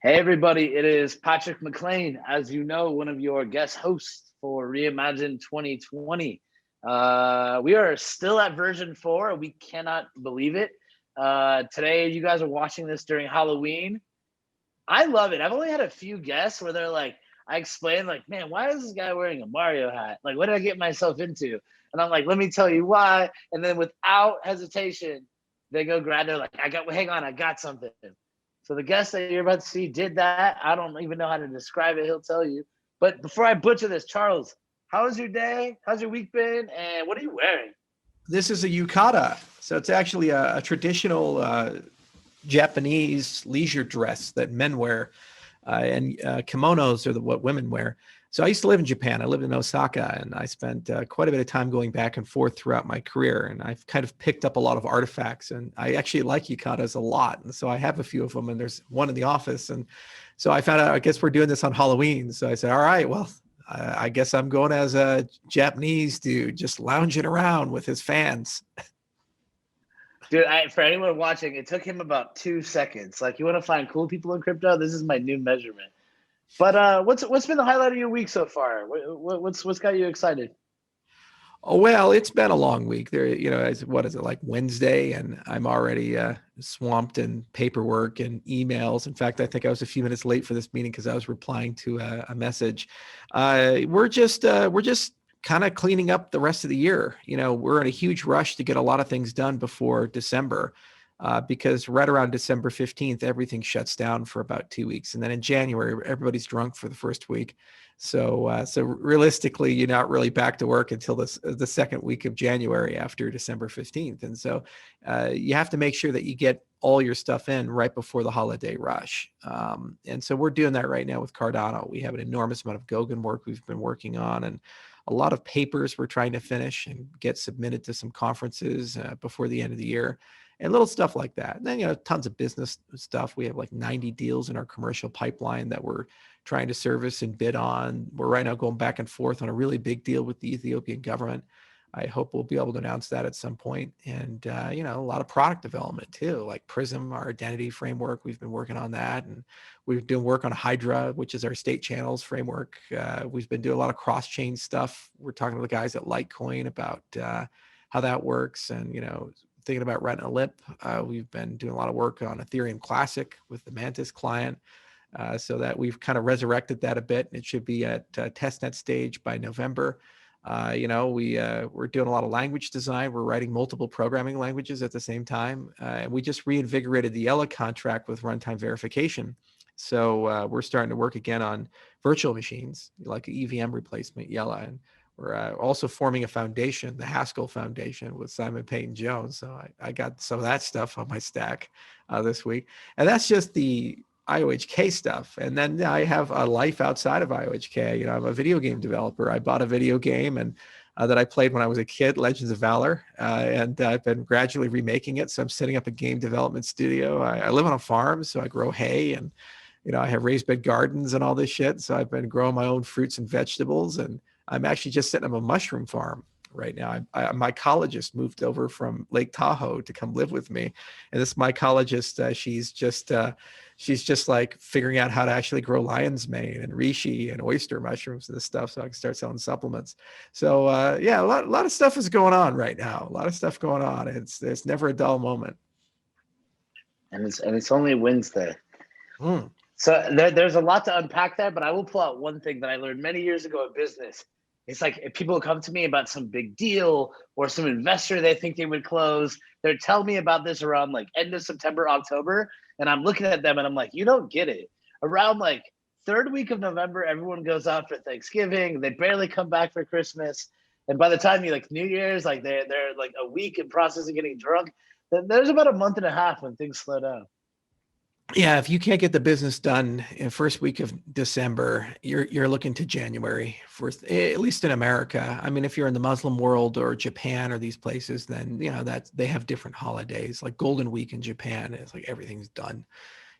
Hey everybody, it is Patrick McLain, as you know, one of your guest hosts for Reimagine 2020. We are still at version 4. We cannot believe it. Today, you guys are watching this during Halloween. I love it. I've only had a few guests where they're like, I explain, like, man, why is this guy wearing a Mario hat? Like, what did I get myself into? And I'm like, let me tell you why. And then without hesitation, they go grab, they're like, hang on, I got something. So the guest that you're about to see did that. I don't even know how to describe it. He'll tell you. But before I butcher this, Charles, how was your day? How's your week been? And what are you wearing? This is a yukata. So it's actually a traditional Japanese leisure dress that men wear. And kimonos are what women wear. So I used to live in Japan. I lived in Osaka, and I spent quite a bit of time going back and forth throughout my career. And I've kind of picked up a lot of artifacts, and I actually like yukatas a lot. And so I have a few of them, and there's one in the office. And so I found out, I guess we're doing this on Halloween. So I said, all right, well, I guess I'm going as a Japanese dude, just lounging around with his fans. Dude, for anyone watching, it took him about 2 seconds. Like, you want to find cool people in crypto? This is my new measurement. But what's been the highlight of your week so far? What's got you excited? Oh, well, it's been a long week there. What is it, like Wednesday? And I'm already swamped in paperwork and emails. In fact, I think I was a few minutes late for this meeting because I was replying to a message. We're just kind of cleaning up the rest of the year. We're in a huge rush to get a lot of things done before December. Because right around December 15th, everything shuts down for about 2 weeks. And then in January, everybody's drunk for the first week. So realistically, you're not really back to work until the second week of January after December 15th. And so you have to make sure that you get all your stuff in right before the holiday rush. And so we're doing that right now with Cardano. We have an enormous amount of Goguen work we've been working on, and a lot of papers we're trying to finish and get submitted to some conferences before the end of the year. And little stuff like that. And then, tons of business stuff. We have like 90 deals in our commercial pipeline that we're trying to service and bid on. We're right now going back and forth on a really big deal with the Ethiopian government. I hope we'll be able to announce that at some point. And, a lot of product development too, like Prism, our identity framework. We've been working on that. And we've doing work on Hydra, which is our state channels framework. We've been doing a lot of cross-chain stuff. We're talking to the guys at Litecoin about how that works. And, thinking about Retina Lip. We've been doing a lot of work on Ethereum Classic with the Mantis client, so that we've kind of resurrected that a bit. It should be at testnet stage by November. We're doing a lot of language design. We're writing multiple programming languages at the same time. And we just reinvigorated the Yella contract with runtime verification. So we're starting to work again on virtual machines, like EVM replacement, Yella. And we're also forming a foundation, the Haskell Foundation, with Simon Peyton Jones. So I got some of that stuff on my stack this week. And that's just the IOHK stuff. And then I have a life outside of IOHK. I'm a video game developer. I bought a video game and that I played when I was a kid, Legends of Valor, and I've been gradually remaking it. So I'm setting up a game development studio. I live on a farm, so I grow hay, and I have raised bed gardens and all this shit. So I've been growing my own fruits and vegetables, and I'm actually just setting up a mushroom farm right now. My mycologist moved over from Lake Tahoe to come live with me, and this mycologist, she's just like figuring out how to actually grow lion's mane and reishi and oyster mushrooms and this stuff, so I can start selling supplements. So a lot of stuff is going on right now. A lot of stuff going on. There's never a dull moment. And it's only Wednesday. Mm. So there's a lot to unpack there, but I will pull out one thing that I learned many years ago in business. It's like if people come to me about some big deal or some investor they think they would close, they're telling me about this around like end of September, October, and I'm looking at them and I'm like, you don't get it. Around like third week of November, everyone goes out for Thanksgiving. They barely come back for Christmas. And by the time you like New Year's, like they're like a week in process of getting drunk. There's about a month and a half when things slow down. Yeah, if you can't get the business done in first week of December, you're looking to January for, at least in America. I mean, if you're in the Muslim world or Japan or these places, then that they have different holidays. Like Golden Week in Japan, it's like everything's done.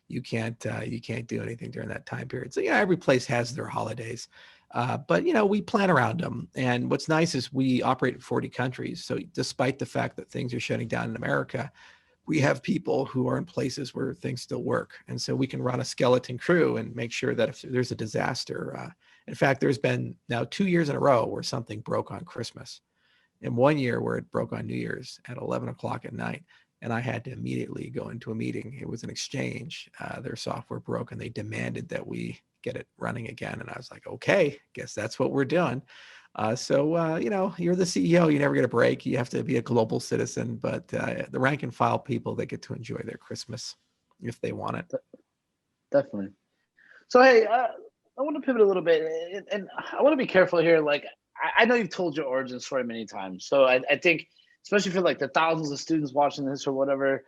You can't do anything during that time period. So every place has their holidays, but we plan around them. And what's nice is we operate in 40 countries. So despite the fact that things are shutting down in America, we have people who are in places where things still work. And so we can run a skeleton crew and make sure that if there's a disaster, in fact, there's been now 2 years in a row where something broke on Christmas, and 1 year where it broke on New Year's at 11 o'clock at night. And I had to immediately go into a meeting. It was an exchange. Their software broke and they demanded that we get it running again. And I was like, okay, guess that's what we're doing. You know, you're the CEO, you never get a break. You have to be a global citizen, but the rank and file people, they get to enjoy their Christmas if they want it. Definitely. So, hey, I want to pivot a little bit, and I want to be careful here. Like, I know you've told your origin story many times. So I think, especially for like the thousands of students watching this or whatever,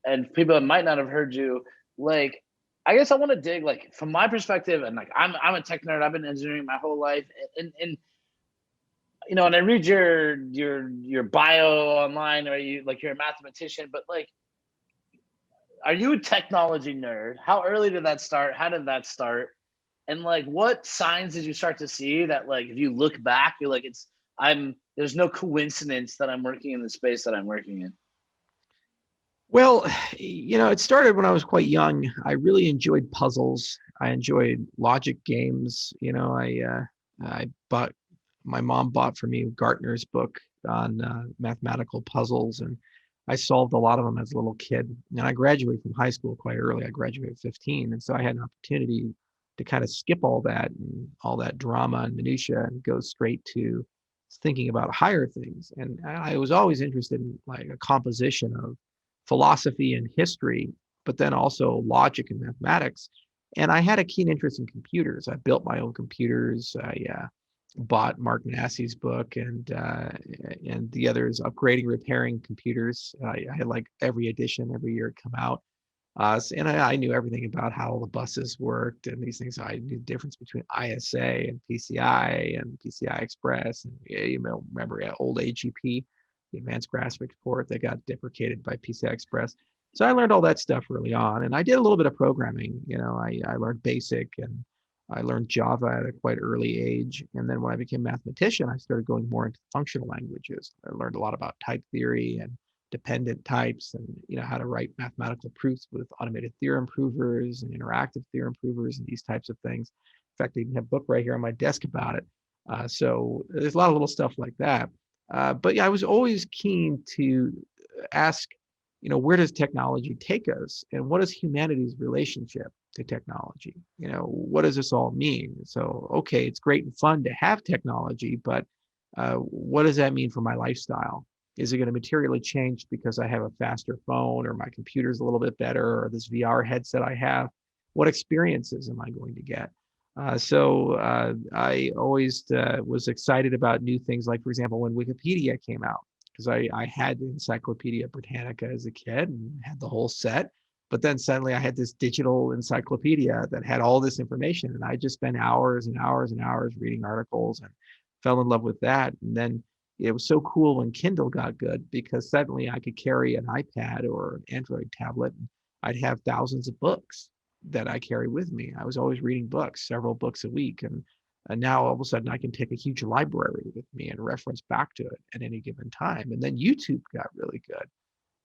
and people that might not have heard you, like, I guess I want to dig, like, from my perspective, and like, I'm a tech nerd. I've been engineering my whole life, and you know, and I read your bio online, or you like you're a mathematician, but like, are you a technology nerd? How early did that start? How did that start? And like, what signs did you start to see that, like, if you look back, you're like, there's no coincidence that I'm working in the space that I'm working in? Well, you know, it started when I was quite young. I really enjoyed puzzles. I enjoyed logic games. You know, my mom bought for me Gartner's book on mathematical puzzles, and I solved a lot of them as a little kid. And I graduated from high school quite early. I graduated at 15, and so I had an opportunity to kind of skip all that and all that drama and minutia and go straight to thinking about higher things. And I was always interested in like a composition of philosophy and history, but then also logic and mathematics. And I had a keen interest in computers. I built my own computers. I bought Mark Nassie's book and the others, upgrading, repairing computers. I had like every edition every year come out. And I knew everything about how the buses worked and these things. I knew the difference between ISA and PCI Express. And you know, remember old AGP, the Advanced Graphics Port, that got deprecated by PCI Express. So I learned all that stuff early on, and I did a little bit of programming. You know, I learned BASIC and I learned Java at a quite early age. And then when I became a mathematician, I started going more into functional languages. I learned a lot about type theory and dependent types, and you know, how to write mathematical proofs with automated theorem provers and interactive theorem provers and these types of things. In fact, I even have a book right here on my desk about it. So there's a lot of little stuff like that. But yeah, I was always keen to ask, you know, where does technology take us, and what is humanity's relationship to technology? You know, what does this all mean? So, okay, it's great and fun to have technology, but what does that mean for my lifestyle? Is it going to materially change because I have a faster phone, or my computer's a little bit better, or this VR headset I have? What experiences am I going to get? I always was excited about new things, like, for example, when Wikipedia came out, because I had the Encyclopedia Britannica as a kid and had the whole set. But then suddenly I had this digital encyclopedia that had all this information, and I just spent hours and hours and hours reading articles and fell in love with that. And then it was so cool when Kindle got good, because suddenly I could carry an iPad or an Android tablet. And I'd have thousands of books that I carry with me. I was always reading books, several books a week. And now all of a sudden I can take a huge library with me and reference back to it at any given time. And then YouTube got really good,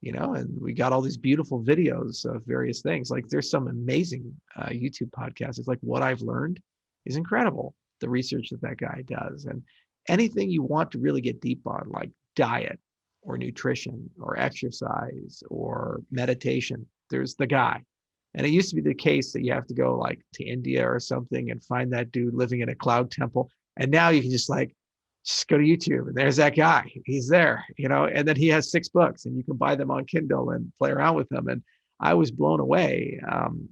you know, and we got all these beautiful videos of various things. Like, there's some amazing YouTube podcasts. It's like What I've Learned is incredible, the research that guy does. And anything you want to really get deep on, like diet or nutrition or exercise or meditation, there's the guy. And it used to be the case that you have to go like to India or something and find that dude living in a cloud temple. And now you can just go to YouTube and there's that guy. He's there, you know, and then he has 6 books and you can buy them on Kindle and play around with them. And I was blown away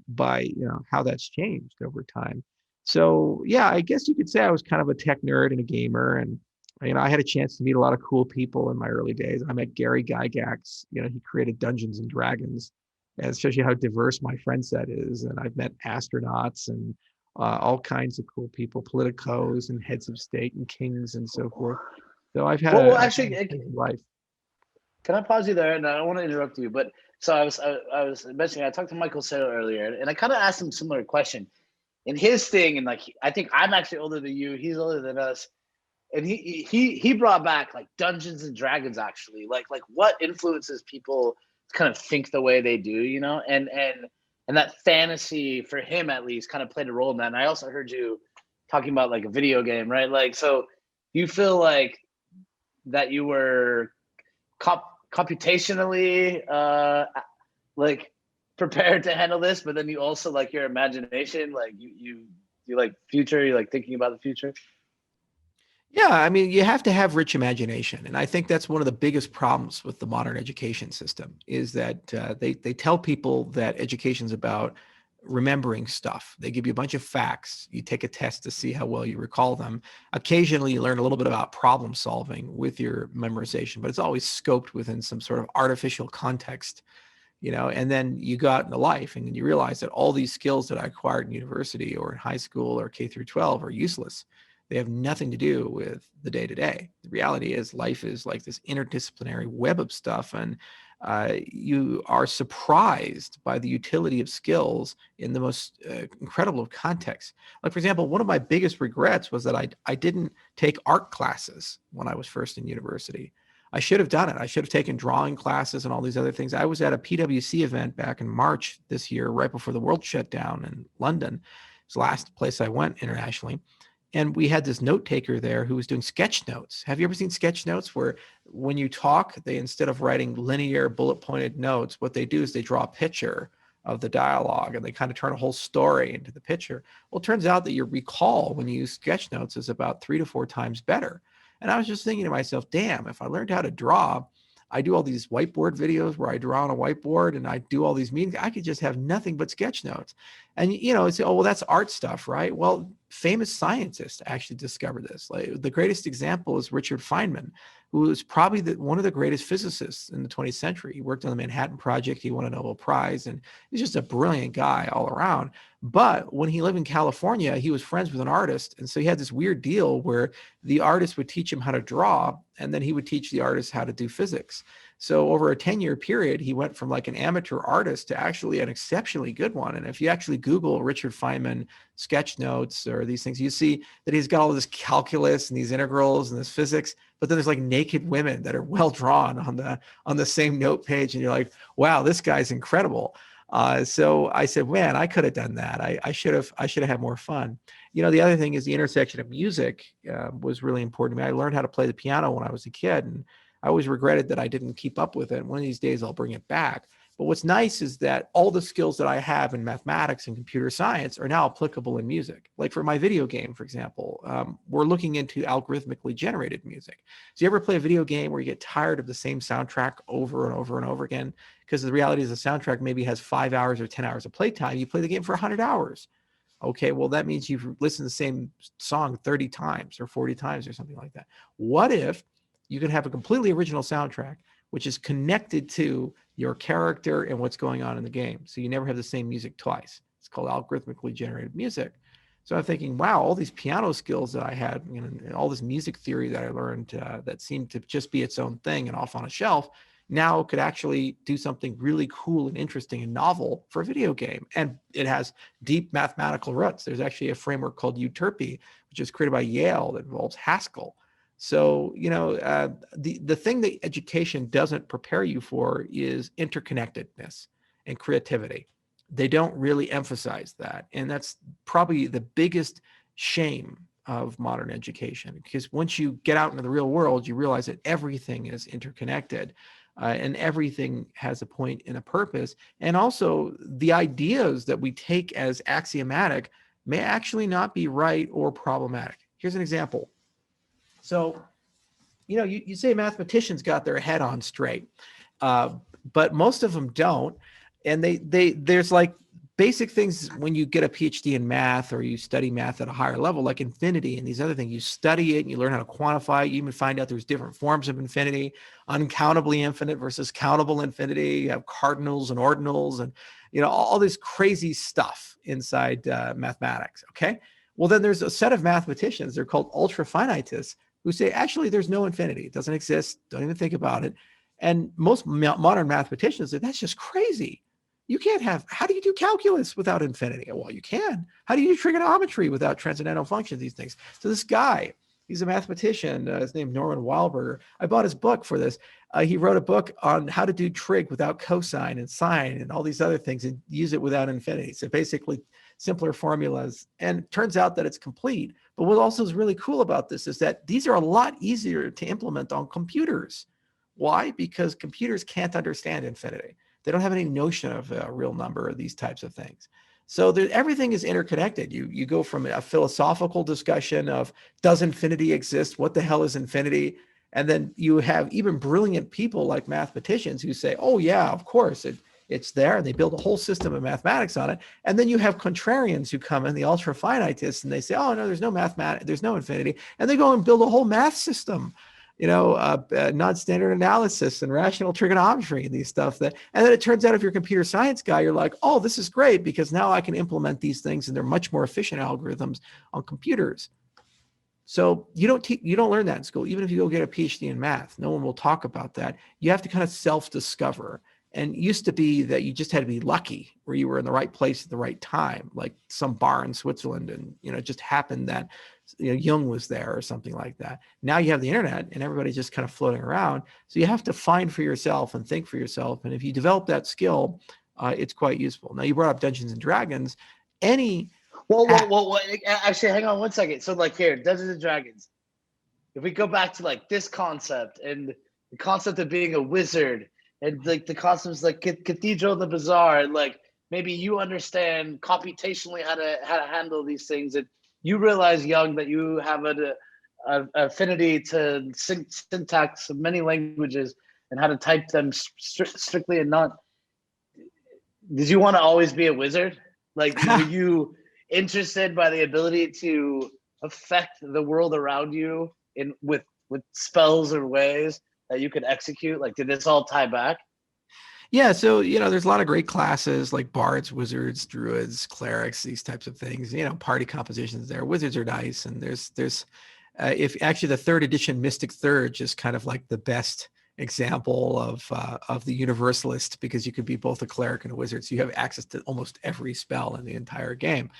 by, you know, how that's changed over time. So yeah, I guess you could say I was kind of a tech nerd and a gamer. And, you know, I had a chance to meet a lot of cool people in my early days. I met Gary Gygax. You know, he created Dungeons and Dragons. And it shows you how diverse my friend set is. And I've met astronauts and all kinds of cool people, politicos and heads of state and kings and so forth. So I've had Well, a actually, life. can I pause you there? And I don't want to interrupt you, but so I was mentioning, I talked to Michael Saylor earlier, and I kind of asked him a similar question. And his thing, and like, I think I'm actually older than you, he's older than us, and he brought back like Dungeons and Dragons, actually, like what influences people kind of think the way they do, you know, and that fantasy for him at least kind of played a role in that. And I also heard you talking about like a video game, right? Like, so you feel like that you were computationally like prepared to handle this, but then you also like your imagination, like you like future, you like thinking about the future. Yeah, I mean, you have to have rich imagination, and I think that's one of the biggest problems with the modern education system is that they tell people that education's about remembering stuff. They give you a bunch of facts. You take a test to see how well you recall them. Occasionally, you learn a little bit about problem solving with your memorization, but it's always scoped within some sort of artificial context, you know. And then you go out into life, and you realize that all these skills that I acquired in university or in high school or K through 12 are useless. They have nothing to do with the day-to-day. The reality is life is like this interdisciplinary web of stuff, and you are surprised by the utility of skills in the most incredible of contexts. Like, for example, one of my biggest regrets was that I didn't take art classes when I was first in university. I should have done it. I should have taken drawing classes and all these other things. I was at a PwC event back in March this year, right before the world shut down in London. It's the last place I went internationally. And we had this note taker there who was doing sketch notes. Have you ever seen sketch notes where when you talk, they, instead of writing linear bullet pointed notes, what they do is they draw a picture of the dialogue and they kind of turn a whole story into the picture. Well, it turns out that your recall when you use sketch notes is about 3 to 4 times better. And I was just thinking to myself, damn, if I learned how to draw, I do all these whiteboard videos where I draw on a whiteboard and I do all these meetings. I could just have nothing but sketch notes. And, you know, it's, oh, well, that's art stuff, right? Well, famous scientists actually discovered this. Like, the greatest example is Richard Feynman, who was probably one of the greatest physicists in the 20th century. He worked on the Manhattan Project. He won a Nobel Prize, and he's just a brilliant guy all around. But when he lived in California, he was friends with an artist. And so he had this weird deal where the artist would teach him how to draw, and then he would teach the artist how to do physics. So over a 10-year period, he went from like an amateur artist to actually an exceptionally good one. And if you actually Google Richard Feynman sketch notes or these things, you see that he's got all this calculus and these integrals and this physics, but then there's like naked women that are well drawn on the same note page. And you're like, wow, this guy's incredible. So I said, man, I could have done that. I should have had more fun. You know, the other thing is the intersection of music was really important to me. I learned how to play the piano when I was a kid, and I always regretted that I didn't keep up with it. One of these days I'll bring it back. But what's nice is that all the skills that I have in mathematics and computer science are now applicable in music. Like for my video game, for example, we're looking into algorithmically generated music. So you ever play a video game where you get tired of the same soundtrack over and over and over again? Because the reality is the soundtrack maybe has 5 hours or 10 hours of playtime. You play the game for 100 hours. Okay, well, that means you've listened to the same song 30 times or 40 times or something like that. What if you can have a completely original soundtrack, which is connected to your character and what's going on in the game? So you never have the same music twice. It's called algorithmically generated music. So I'm thinking, wow, all these piano skills that I had, you know, and all this music theory that I learned that seemed to just be its own thing and off on a shelf, now could actually do something really cool and interesting and novel for a video game. And it has deep mathematical roots. There's actually a framework called Euterpe, which is created by Yale that involves Haskell. So, you know, the thing that education doesn't prepare you for is interconnectedness and creativity. They don't really emphasize that. And that's probably the biggest shame of modern education, because once you get out into the real world, you realize that everything is interconnected and everything has a point and a purpose. And also the ideas that we take as axiomatic may actually not be right or problematic. Here's an example. So, you know, you say mathematicians got their head on straight, but most of them don't. And there's like basic things when you get a PhD in math or you study math at a higher level, like infinity and these other things. You study it and you learn how to quantify it. You even find out there's different forms of infinity, uncountably infinite versus countable infinity. You have cardinals and ordinals and, you know, all this crazy stuff inside mathematics. Okay. Well, then there's a set of mathematicians, they're called ultra finitists, who say, actually, there's no infinity. It doesn't exist. Don't even think about it. And most modern mathematicians say, that's just crazy. You can't have, how do you do calculus without infinity? Well, you can. How do you do trigonometry without transcendental functions, these things? So this guy He's a mathematician. His name Norman Wilber. I bought his book for this. He wrote a book on how to do trig without cosine and sine and all these other things and use it without infinity. So basically simpler formulas. And it turns out that it's complete. But what also is really cool about this is that these are a lot easier to implement on computers. Why? Because computers can't understand infinity. They don't have any notion of a real number or these types of things. So everything is interconnected. You go from a philosophical discussion of does infinity exist? What the hell is infinity? And then you have even brilliant people like mathematicians who say, oh yeah, of course, it's there. And they build a whole system of mathematics on it. And then you have contrarians who come in, the ultra finitists, and they say, oh no, there's no infinity. And they go and build a whole math system, non-standard analysis and rational trigonometry and these stuff and then it turns out if you're a computer science guy, you're like, oh, this is great because now I can implement these things and they're much more efficient algorithms on computers. So you don't learn that in school. Even if you go get a PhD in math, no one will talk about that. You have to kind of self-discover. And it used to be that you just had to be lucky where you were in the right place at the right time, like some bar in Switzerland. And, it just happened that, Jung was there or something like that. Now you have the internet and everybody's just kind of floating around. So you have to find for yourself and think for yourself. And if you develop that skill, it's quite useful. Now you brought up Dungeons and Dragons. Well, actually, hang on one second. So like here, Dungeons and Dragons. If we go back to like this concept and the concept of being a wizard and like the concepts like Cathedral in the Bazaar, and like maybe you understand computationally how to handle these things, and you realize, Young, that you have an affinity to syntax of many languages and how to type them strictly and not. Did you want to always be a wizard? Like, were you interested by the ability to affect the world around you with spells or ways that you could execute? Like, did this all tie back? Yeah, so there's a lot of great classes like bards, wizards, druids, clerics, these types of things. Party compositions there. Wizards are nice, and there's if actually the third edition Mystic Third is kind of like the best example of the universalist because you could be both a cleric and a wizard, so you have access to almost every spell in the entire game.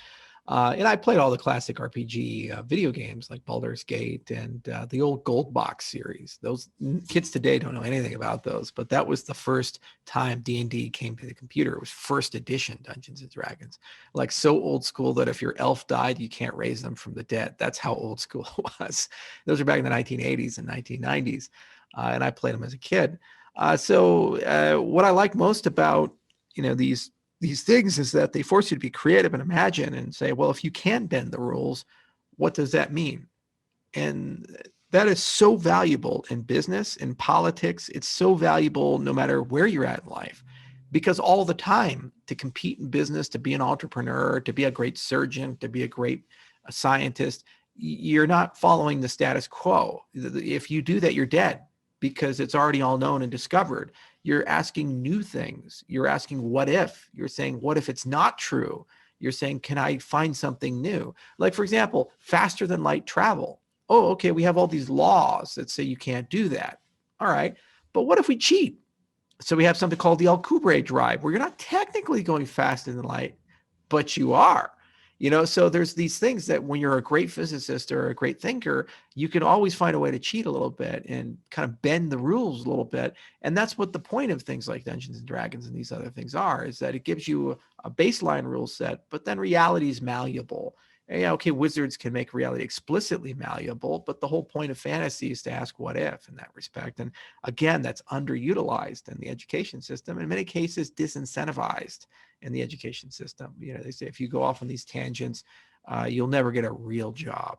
And I played all the classic RPG video games like Baldur's Gate and the old Gold Box series. Those kids today don't know anything about those, but that was the first time D&D came to the computer. It was first edition Dungeons and Dragons. Like so old school that if your elf died, you can't raise them from the dead. That's how old school it was. Those are back in the 1980s and 1990s. And I played them as a kid. So what I like most about, these things is that they force you to be creative and imagine and say, well, if you can bend the rules, what does that mean? And that is so valuable in business, in politics. It's so valuable no matter where you're at in life, because all the time to compete in business, to be an entrepreneur, to be a great surgeon, to be a great scientist, you're not following the status quo. If you do that, you're dead because it's already all known and discovered. You're asking new things. You're asking what if. You're saying, what if it's not true? You're saying, can I find something new? Like, for example, faster than light travel. Oh, okay, we have all these laws that say you can't do that. All right, but what if we cheat? So we have something called the Alcubierre drive, where you're not technically going faster than light, but you are. So there's these things that when you're a great physicist or a great thinker, you can always find a way to cheat a little bit and kind of bend the rules a little bit. And that's what the point of things like Dungeons and Dragons and these other things are, is that it gives you a baseline rule set, but then reality is malleable. And, yeah, okay, wizards can make reality explicitly malleable, but the whole point of fantasy is to ask what if in that respect. And again, that's underutilized in the education system, in many cases disincentivized in the education system. They say if you go off on these tangents, you'll never get a real job.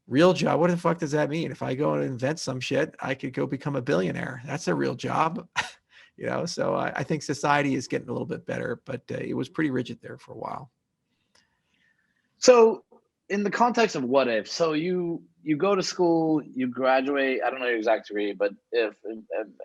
Real job, what the fuck does that mean? If I go and invent some shit, I could go become a billionaire. That's a real job. So I think society is getting a little bit better, but it was pretty rigid there for a while. So in the context of what if, so you go to school, you graduate, I don't know your exact degree, but if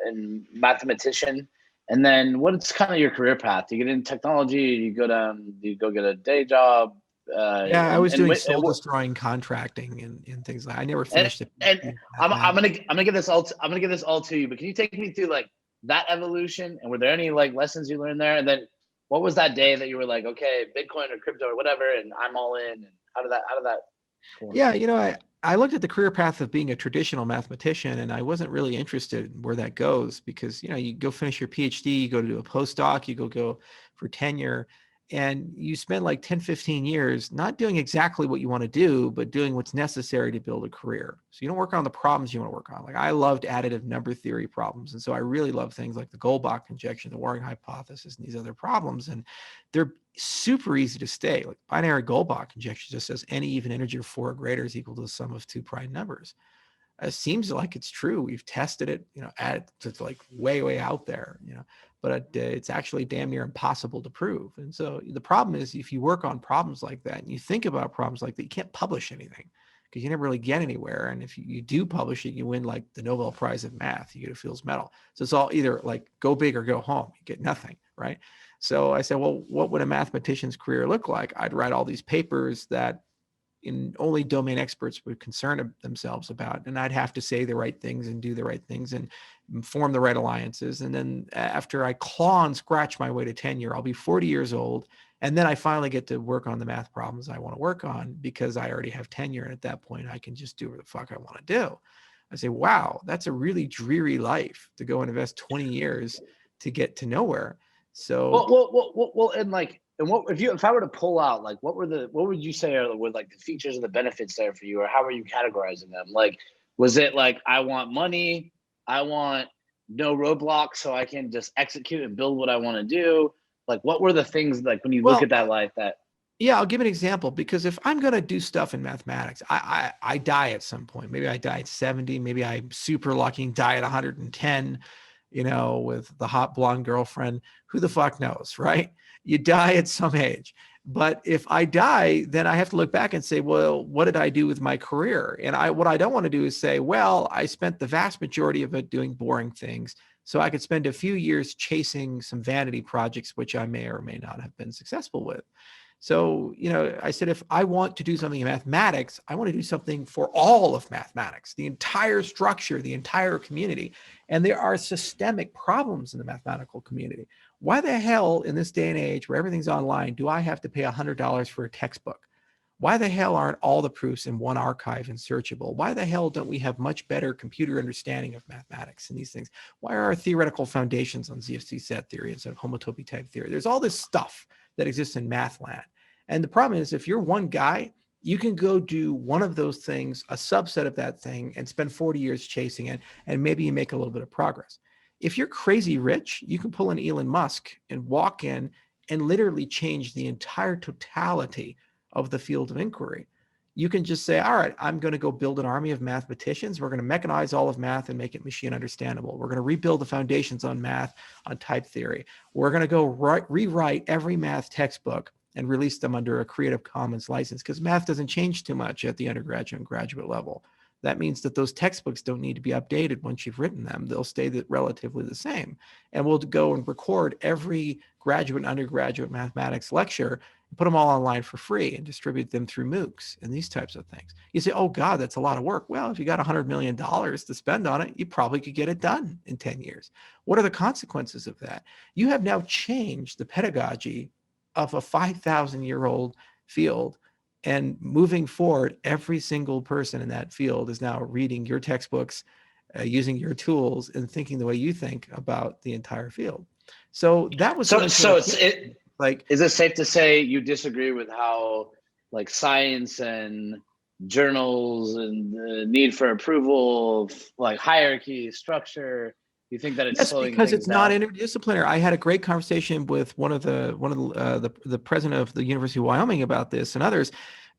in mathematician, and then what's kind of your career path? You get into technology, you go get a day job. I was doing soul destroying contracting and things like that. I never finished it. And I'm gonna give this all to you, but can you take me through like that evolution, and were there any like lessons you learned there? And then what was that day that you were like, okay, Bitcoin or crypto or whatever, and I'm all in? And how did that? Cool. Yeah, I looked at the career path of being a traditional mathematician, and I wasn't really interested in where that goes because, you go finish your PhD, you go to do a postdoc, you go for tenure, and you spend like 10, 15 years not doing exactly what you want to do, but doing what's necessary to build a career. So you don't work on the problems you want to work on. Like I loved additive number theory problems. And so I really love things like the Goldbach conjecture, the Waring hypothesis, and these other problems. And they're super easy to state. Like binary Goldbach conjecture just says any even integer 4 or greater is equal to the sum of 2 prime numbers. It seems like it's true. We've tested it, it's like way out there, but it's actually damn near impossible to prove. And so the problem is if you work on problems like that and you think about problems like that, you can't publish anything because you never really get anywhere. And if you do publish it, you win like the Nobel Prize of Math, you get a Fields Medal. So it's all either like go big or go home. You get nothing, right? So I said, well, what would a mathematician's career look like? I'd write all these papers that only domain experts would concern themselves about. And I'd have to say the right things and do the right things and form the right alliances. And then after I claw and scratch my way to tenure, I'll be 40 years old. And then I finally get to work on the math problems I want to work on because I already have tenure. And at that point, I can just do what the fuck I want to do. I say, wow, that's a really dreary life to go and invest 20 years to get to nowhere. So, well, and what if I were to pull out, like, what would you say were like the features and the benefits there for you, or how are you categorizing them? Like, was it like, I want money, I want no roadblocks so I can just execute and build what I want to do? Like, what were the things like when you look at that life that? Yeah, I'll give an example because if I'm going to do stuff in mathematics, I die at some point. Maybe I die at 70, maybe I'm super lucky and die at 110, with the hot blonde girlfriend. Who the fuck knows, right? You die at some age. But if I die, then I have to look back and say, well, what did I do with my career? And what I don't want to do is say, well, I spent the vast majority of it doing boring things. So I could spend a few years chasing some vanity projects, which I may or may not have been successful with. So, I said, if I want to do something in mathematics, I want to do something for all of mathematics, the entire structure, the entire community. And there are systemic problems in the mathematical community. Why the hell in this day and age where everything's online do I have to pay $100 for a textbook? Why the hell aren't all the proofs in one archive and searchable? Why the hell don't we have much better computer understanding of mathematics and these things? Why are our theoretical foundations on ZFC set theory instead of homotopy type theory? There's all this stuff that exists in math land. And the problem is if you're one guy, you can go do one of those things, a subset of that thing, and spend 40 years chasing it, and maybe you make a little bit of progress. If you're crazy rich, you can pull an Elon Musk and walk in and literally change the entire totality of the field of inquiry. You can just say, all right, I'm going to go build an army of mathematicians. We're going to mechanize all of math and make it machine understandable. We're going to rebuild the foundations on math, on type theory. We're going to go rewrite every math textbook and release them under a Creative Commons license because math doesn't change too much at the undergraduate and graduate level. That means that those textbooks don't need to be updated once you've written them. They'll stay relatively the same. And we'll go and record every graduate and undergraduate mathematics lecture and put them all online for free and distribute them through MOOCs and these types of things. You say, oh God, that's a lot of work. Well, if you got $100 million to spend on it, you probably could get it done in 10 years. What are the consequences of that? You have now changed the pedagogy of a 5,000-year-old field. And moving forward, every single person in that field is now reading your textbooks, using your tools, and thinking the way you think about the entire field. So that was is it safe to say you disagree with how like science and journals and the need for approval, like hierarchy, structure? You think that it's slowing because things it's not down? interdisciplinary. I had a great conversation with one of the president of the University of Wyoming about this and others.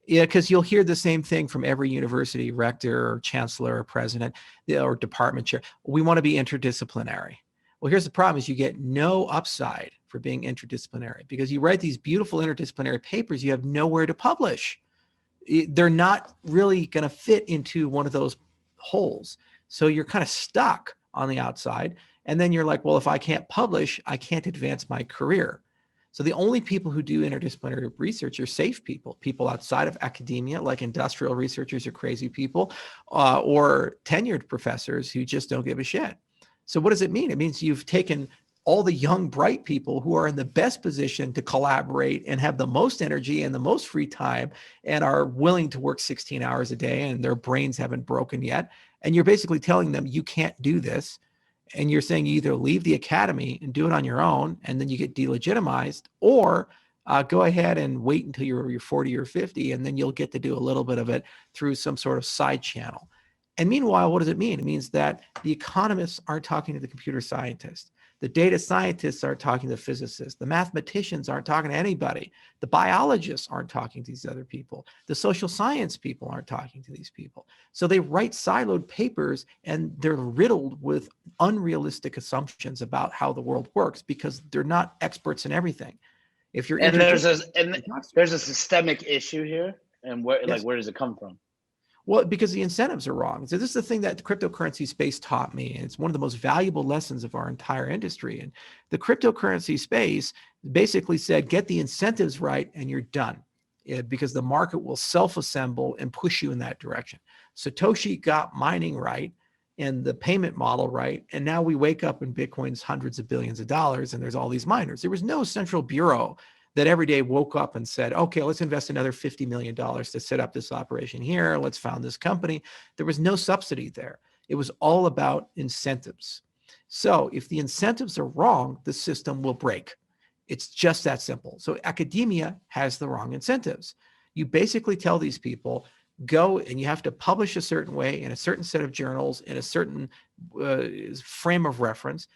Yeah, because you'll hear the same thing from every university rector or chancellor or president or department chair. We want to be interdisciplinary. Well, here's the problem is you get no upside for being interdisciplinary because you write these beautiful interdisciplinary papers, you have nowhere to publish. They're not really going to fit into one of those holes. So you're kind of stuck on the outside. And then you're like, well, if I can't publish, I can't advance my career. So the only people who do interdisciplinary research are safe people, people outside of academia, like industrial researchers or crazy people, or tenured professors who just don't give a shit. So what does it mean? It means you've taken all the young, bright people who are in the best position to collaborate and have the most energy and the most free time and are willing to work 16 hours a day and their brains haven't broken yet. And you're basically telling them you can't do this. And you're saying you either leave the academy and do it on your own, and then you get delegitimized, or go ahead and wait until you're 40 or 50, and then you'll get to do a little bit of it through some sort of side channel. And meanwhile, what does it mean? It means that the economists aren't talking to the computer scientists. The data scientists aren't talking to the physicists. The mathematicians aren't talking to anybody. The biologists aren't talking to these other people. The social science people aren't talking to these people. So they write siloed papers, and they're riddled with unrealistic assumptions about how the world works because they're not experts in everything. If you're there's a systemic issue here, and where Yes. where does it come from? Well, because the incentives are wrong. So this is the thing that the cryptocurrency space taught me. And it's one of the most valuable lessons of our entire industry. And the cryptocurrency space basically said, get the incentives right and you're done. Because the market will self-assemble and push you in that direction. Satoshi got mining right and the payment model right. And now we wake up and Bitcoin's hundreds of billions of dollars and there's all these miners. There was no central bureau that every day woke up and said, okay, let's invest another $50 million to set up this operation here. Let's found this company. There was no subsidy there. It was all about incentives. So if the incentives are wrong, the system will break. It's just that simple. So academia has the wrong incentives. You basically tell these people, go and you have to publish a certain way in a certain set of journals in a certain frame of reference.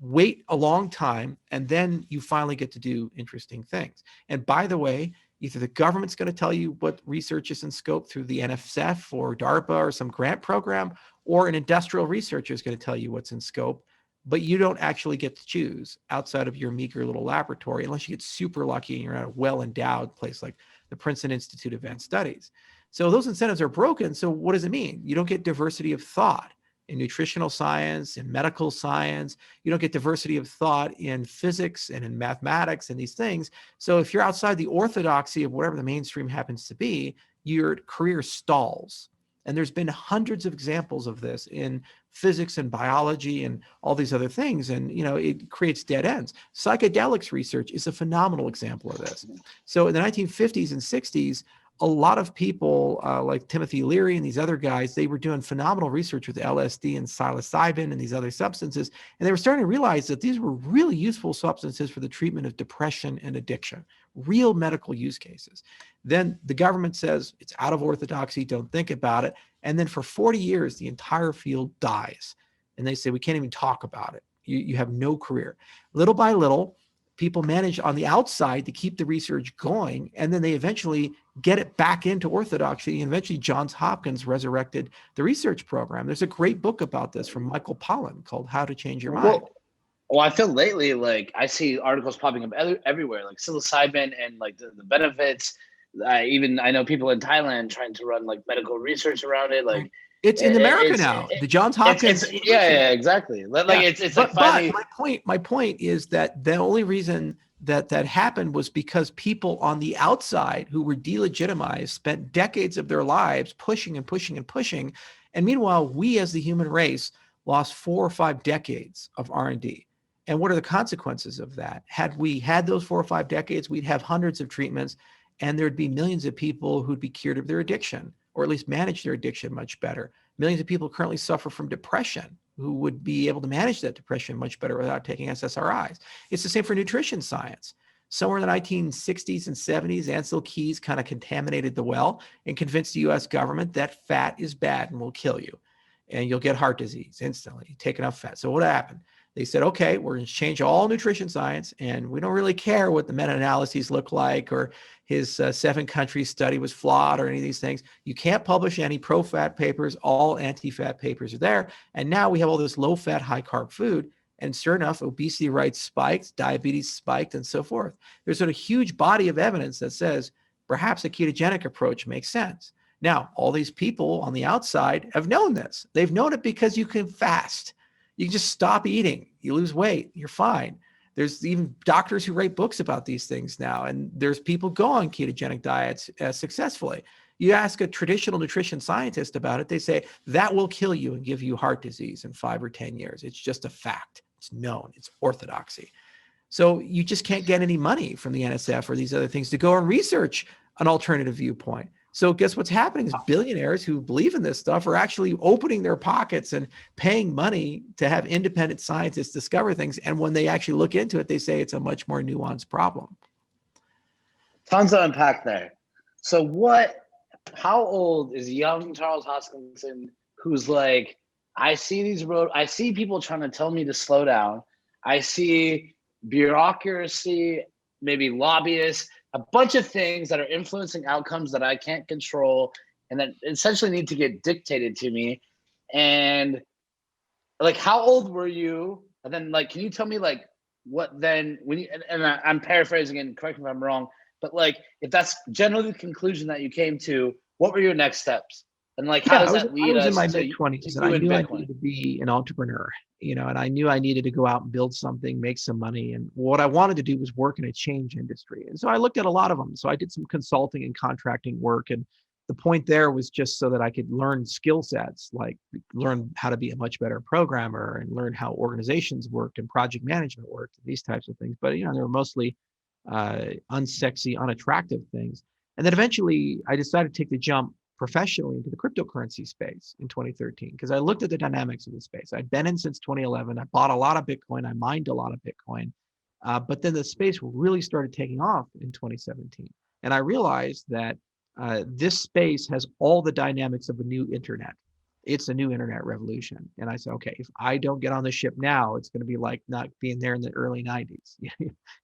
Wait a long time, and then you finally get to do interesting things. And by the way, either the government's going to tell you what research is in scope through the NSF or DARPA or some grant program, or an industrial researcher is going to tell you what's in scope, but you don't actually get to choose outside of your meager little laboratory unless you get super lucky and you're at a well-endowed place like the Princeton Institute of Advanced Studies. So those incentives are broken. So what does it mean? You don't get diversity of thought in nutritional science, in medical science. You don't get diversity of thought in physics and in mathematics and these things. So if you're outside the orthodoxy of whatever the mainstream happens to be, your career stalls. And there's been hundreds of examples of this in physics and biology and all these other things. And, it creates dead ends. Psychedelics research is a phenomenal example of this. So in the 1950s and 60s, a lot of people like Timothy Leary and these other guys, they were doing phenomenal research with LSD and psilocybin and these other substances. And they were starting to realize that these were really useful substances for the treatment of depression and addiction, real medical use cases. Then the government says it's out of orthodoxy, don't think about it. And then for 40 years, the entire field dies. And they say, we can't even talk about it. You have no career. Little by little, people manage on the outside to keep the research going, and then they eventually get it back into orthodoxy. And eventually Johns Hopkins resurrected the research program. There's a great book about this from Michael Pollan called How to Change Your Mind. Well, I feel lately, like I see articles popping up everywhere, like psilocybin and like the benefits. I know people in Thailand trying to run like medical research around it. Like it's in America now. The Johns Hopkins. Yeah, exactly. Like it's like finally. But my point is that the only reason that happened was because people on the outside who were delegitimized spent decades of their lives pushing and pushing and pushing. And meanwhile, we as the human race lost 4 or 5 decades of R&D. And what are the consequences of that? Had we had those 4 or 5 decades, we'd have hundreds of treatments and there'd be millions of people who'd be cured of their addiction, or at least manage their addiction much better. Millions of people currently suffer from depression who would be able to manage that depression much better without taking SSRIs. It's the same for nutrition science. Somewhere in the 1960s and 70s, Ancel Keys kind of contaminated the well and convinced the US government that fat is bad and will kill you. And you'll get heart disease instantly. You take enough fat. So what happened? They said, okay, we're going to change all nutrition science, and we don't really care what the meta-analyses look like or his 7-country study was flawed or any of these things. You can't publish any pro-fat papers. All anti-fat papers are there. And now we have all this low-fat, high-carb food. And sure enough, obesity rates spiked, diabetes spiked, and so forth. There's a huge body of evidence that says perhaps a ketogenic approach makes sense. Now, all these people on the outside have known this. They've known it because you can fast. You can just stop eating. You lose weight. You're fine. There's even doctors who write books about these things now. And there's people go on ketogenic diets successfully. You ask a traditional nutrition scientist about it, they say that will kill you and give you heart disease in 5 or 10 years. It's just a fact. It's known. It's orthodoxy. So you just can't get any money from the NSF or these other things to go and research an alternative viewpoint. So guess what's happening is billionaires who believe in this stuff are actually opening their pockets and paying money to have independent scientists discover things. And when they actually look into it, they say it's a much more nuanced problem. Tons to unpack there. So how old is young Charles Hoskinson, who's like, I see people trying to tell me to slow down. I see bureaucracy, maybe lobbyists, a bunch of things that are influencing outcomes that I can't control and that essentially need to get dictated to me. And like, how old were you? And then like, can you tell me like what then when you, and I'm paraphrasing and correct me if I'm wrong, but like, if that's generally the conclusion that you came to, what were your next steps? And like, how does that lead us to I was in my mid-20s, and I knew I needed to be an entrepreneur, and I knew I needed to go out and build something, make some money. And what I wanted to do was work in a change industry. And so I looked at a lot of them. So I did some consulting and contracting work. And the point there was just so that I could learn skill sets, like learn how to be a much better programmer and learn how organizations worked and project management worked, these types of things. But, they were mostly unsexy, unattractive things. And then eventually I decided to take the jump professionally into the cryptocurrency space in 2013 because I looked at the dynamics of the space. I'd been in since 2011. I bought a lot of Bitcoin. I mined a lot of Bitcoin. But then the space really started taking off in 2017. And I realized that this space has all the dynamics of a new internet. It's a new internet revolution. And I said, okay, if I don't get on the ship now, it's going to be like not being there in the early 90s.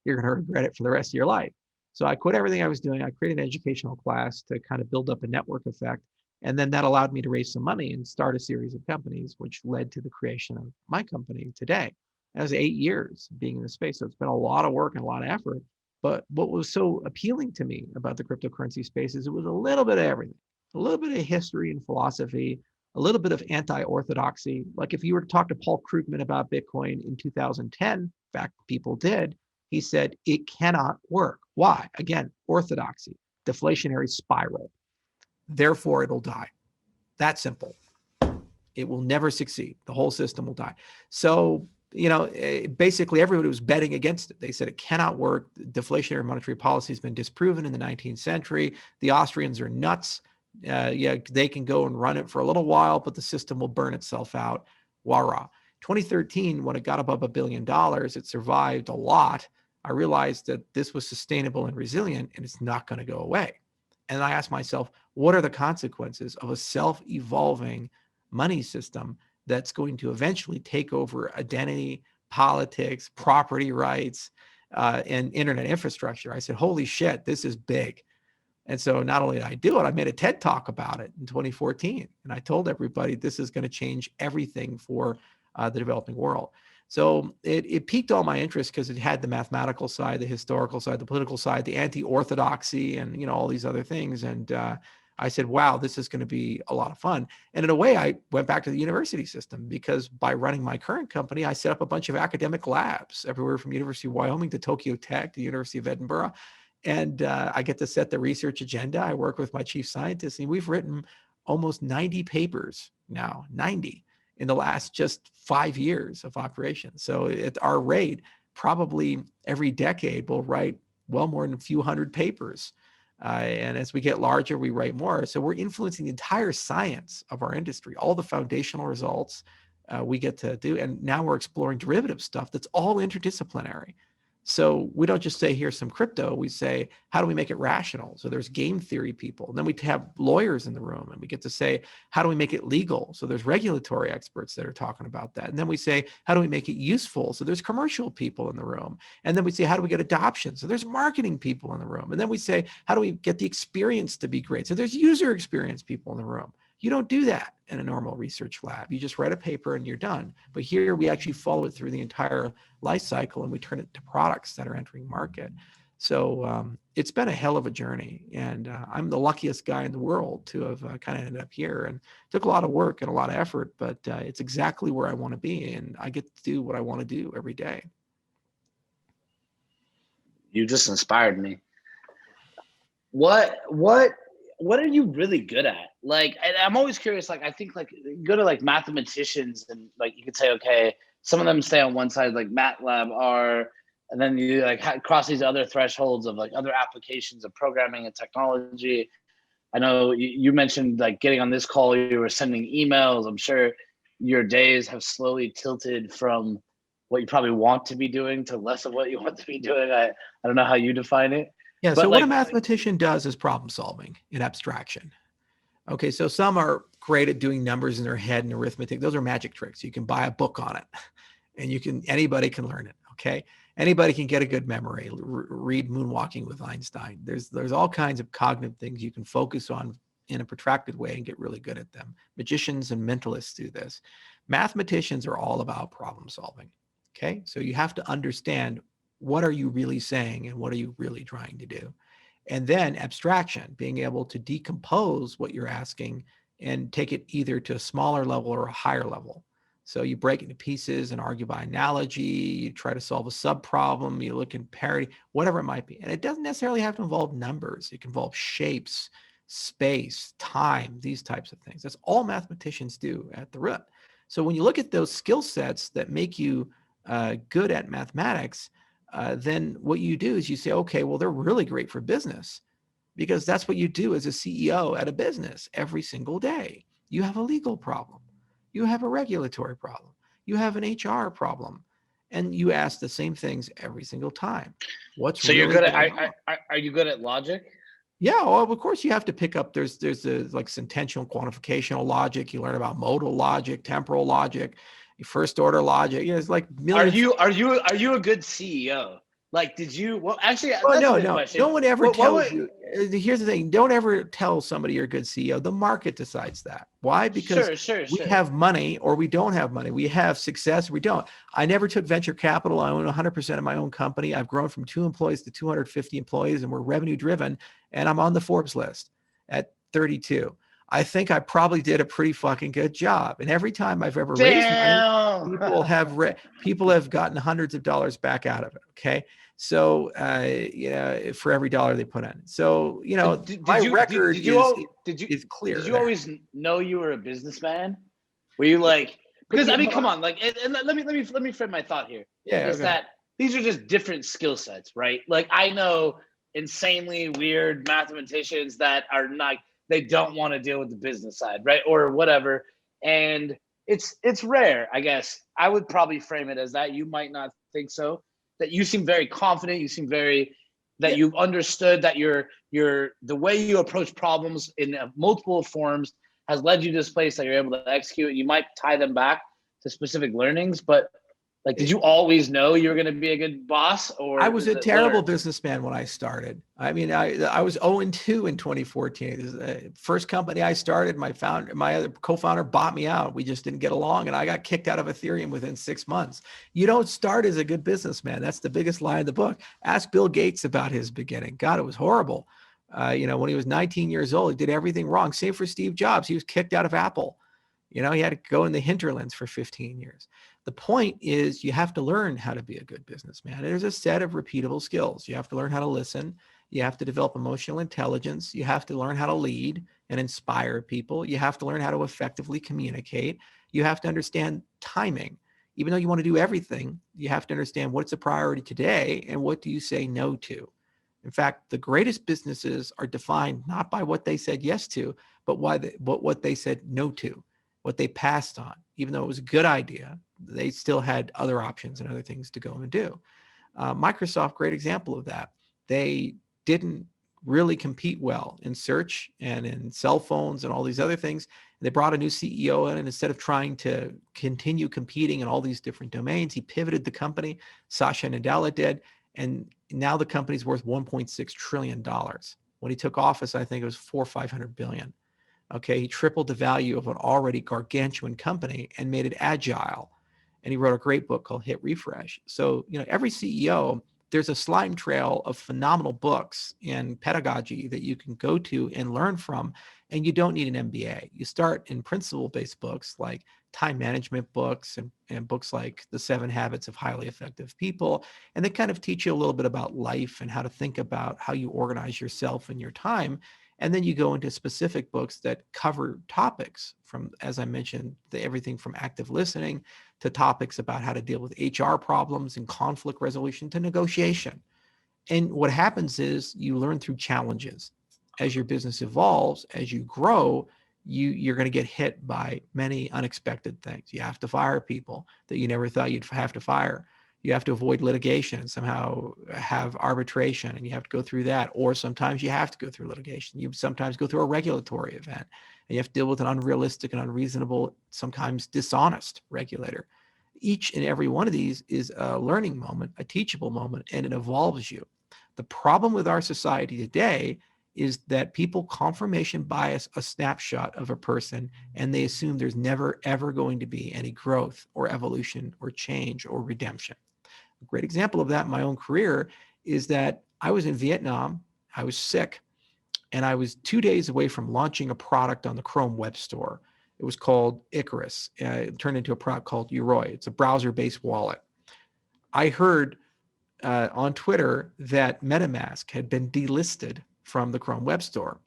You're going to regret it for the rest of your life. So I quit everything I was doing. I created an educational class to kind of build up a network effect. And then that allowed me to raise some money and start a series of companies, which led to the creation of my company today. That was 8 years being in the space. So it's been a lot of work and a lot of effort. But what was so appealing to me about the cryptocurrency space is it was a little bit of everything, a little bit of history and philosophy, a little bit of anti-orthodoxy. Like if you were to talk to Paul Krugman about Bitcoin in 2010, in fact, people did, he said, it cannot work. Why? Again, orthodoxy, deflationary spiral. Therefore, it'll die. That simple. It will never succeed. The whole system will die. So, basically everybody was betting against it. They said it cannot work. Deflationary monetary policy has been disproven in the 19th century. The Austrians are nuts. They can go and run it for a little while, but the system will burn itself out. Wah-rah. 2013, when it got above $1 billion, it survived a lot. I realized that this was sustainable and resilient, and it's not going to go away. And I asked myself, what are the consequences of a self-evolving money system that's going to eventually take over identity, politics, property rights, and internet infrastructure? I said, holy shit, this is big. And so not only did I do it, I made a TED talk about it in 2014. And I told everybody this is going to change everything for the developing world. So it piqued all my interest because it had the mathematical side, the historical side, the political side, the anti-orthodoxy, and all these other things. And I said, wow, this is going to be a lot of fun. And in a way, I went back to the university system because by running my current company, I set up a bunch of academic labs everywhere from University of Wyoming to Tokyo Tech to the University of Edinburgh. And I get to set the research agenda. I work with my chief scientist, and we've written almost 90 papers now, 90 in the last just 5 years of operation. So at our rate, probably every decade we'll write well more than a few hundred papers. And as we get larger, we write more. So we're influencing the entire science of our industry, all the foundational results we get to do. And now we're exploring derivative stuff that's all interdisciplinary. So we don't just say, here's some crypto. We say, how do we make it rational? So there's game theory people. And then we have lawyers in the room, and we get to say, how do we make it legal? So there's regulatory experts that are talking about that. And then we say, how do we make it useful? So there's commercial people in the room. And then we say, how do we get adoption? So there's marketing people in the room. And then we say, how do we get the experience to be great? So there's user experience people in the room. You don't do that in a normal research lab. You just write a paper and you're done. But here we actually follow it through the entire life cycle, and we turn it to products that are entering market. So it's been a hell of a journey, and I'm the luckiest guy in the world to have kind of ended up here. And it took a lot of work and a lot of effort, but it's exactly where I want to be, and I get to do what I want to do every day. You just inspired me. What are you really good at? Like, I'm always curious. Like, I think like you go to like mathematicians, and like you could say, okay, some of them stay on one side, like MATLAB, R, and then you like cross these other thresholds of like other applications of programming and technology. I know you mentioned like getting on this call, you were sending emails. I'm sure your days have slowly tilted from what you probably want to be doing to less of what you want to be doing. I don't know how you define it. Yeah. But So like, what a mathematician does is problem solving in abstraction. Okay. So some are great at doing numbers in their head and arithmetic. Those are magic tricks. You can buy a book on it and anybody can learn it. Okay. Anybody can get a good memory, read Moonwalking with Einstein. There's all kinds of cognitive things you can focus on in a protracted way and get really good at them. Magicians and mentalists do this. Mathematicians are all about problem solving. Okay. So you have to understand, what are you really saying and what are you really trying to do? And then abstraction, being able to decompose what you're asking and take it either to a smaller level or a higher level. So you break it into pieces and argue by analogy, you try to solve a sub-problem, you look in parity, whatever it might be. And it doesn't necessarily have to involve numbers. It can involve shapes, space, time, these types of things. That's all mathematicians do at the root. So when you look at those skill sets that make you good at mathematics, then what you do is you say, okay, well, they're really great for business, because that's what you do as a CEO at a business every single day. You have a legal problem. You have a regulatory problem. You have an HR problem. And you ask the same things every single time. What's so you're really good going at, are you good at logic? Yeah, well, of course you have to pick up, there's a, like intentional quantificational logic. You learn about modal logic, temporal logic, first order logic. It's like Are millions. you a good CEO? Like, did you? Well, actually, Oh, that's a no, good no. question. No one ever What tells would, you. Here's the thing. Don't ever tell somebody you're a good CEO. The market decides that. Why? Because we sure. have money or we don't have money. We have success or we don't. I never took venture capital. I own 100% of my own company. I've grown from 2 employees to 250 employees, and we're revenue driven. And I'm on the Forbes list at 32. I think I probably did a pretty fucking good job. And every time I've ever raised money, Damn. people have gotten hundreds of dollars back out of it. Okay. So, for every dollar they put in. So, my record is clear did you there. always know you were a businessman? Were you like, because I mean, come on, like, and let me frame my thought here. Yeah. Is Okay. that these are just different skill sets, right? Like, I know insanely weird mathematicians that are not, they don't want to deal with the business side, right? Or whatever. And it's rare, I guess. I would probably frame it as that. You might not think so. That you seem very confident. You seem very, that Yeah. you've understood that your the way you approach problems in multiple forms has led you to this place that you're able to execute. You might tie them back to specific learnings, but like, did you always know you were going to be a good boss, or I was is a it terrible learned? businessman when I started. I mean, I was 0-2 in 2014. This is the first company I started, my other co-founder bought me out. We just didn't get along, and I got kicked out of Ethereum within 6 months. You don't start as a good businessman. That's the biggest lie in the book. Ask Bill Gates about his beginning. God, it was horrible. When he was 19 years old, he did everything wrong. Same for Steve Jobs. He was kicked out of Apple. He had to go in the hinterlands for 15 years. The point is, you have to learn how to be a good businessman. There's a set of repeatable skills. You have to learn how to listen. You have to develop emotional intelligence. You have to learn how to lead and inspire people. You have to learn how to effectively communicate. You have to understand timing. Even though you want to do everything, you have to understand what's a priority today and what do you say no to. In fact, the greatest businesses are defined not by what they said yes to, but what they said no to, what they passed on. Even though it was a good idea, they still had other options and other things to go and do. Microsoft, great example of that. They didn't really compete well in search and in cell phones and all these other things. They brought a new CEO in, and instead of trying to continue competing in all these different domains, he pivoted the company. Satya Nadella did. And now the company's worth $1.6 trillion. When he took office, I think it was 500 billion. Okay, he tripled the value of an already gargantuan company and made it agile. And he wrote a great book called Hit Refresh. So, every CEO, there's a slime trail of phenomenal books and pedagogy that you can go to and learn from. And you don't need an MBA. You start in principle-based books like time management books and books like The 7 Habits of Highly Effective People. And they kind of teach you a little bit about life and how to think about how you organize yourself and your time. And then you go into specific books that cover topics from, as I mentioned, everything from active listening to topics about how to deal with HR problems and conflict resolution to negotiation. And what happens is you learn through challenges. As your business evolves, as you grow, you're going to get hit by many unexpected things. You have to fire people that you never thought you'd have to fire. You have to avoid litigation and somehow have arbitration, and you have to go through that. Or sometimes you have to go through litigation. You sometimes go through a regulatory event, and you have to deal with an unrealistic and unreasonable, sometimes dishonest regulator. Each and every one of these is a learning moment, a teachable moment, and it evolves you. The problem with our society today is that people confirmation bias a snapshot of a person, and they assume there's never, ever going to be any growth or evolution or change or redemption. A great example of that in my own career is that I was in Vietnam, I was sick, and I was 2 days away from launching a product on the Chrome web store. It was called Icarus. It turned into a product called Yoroi. It's a browser-based wallet. I heard on Twitter that MetaMask had been delisted from the Chrome web store.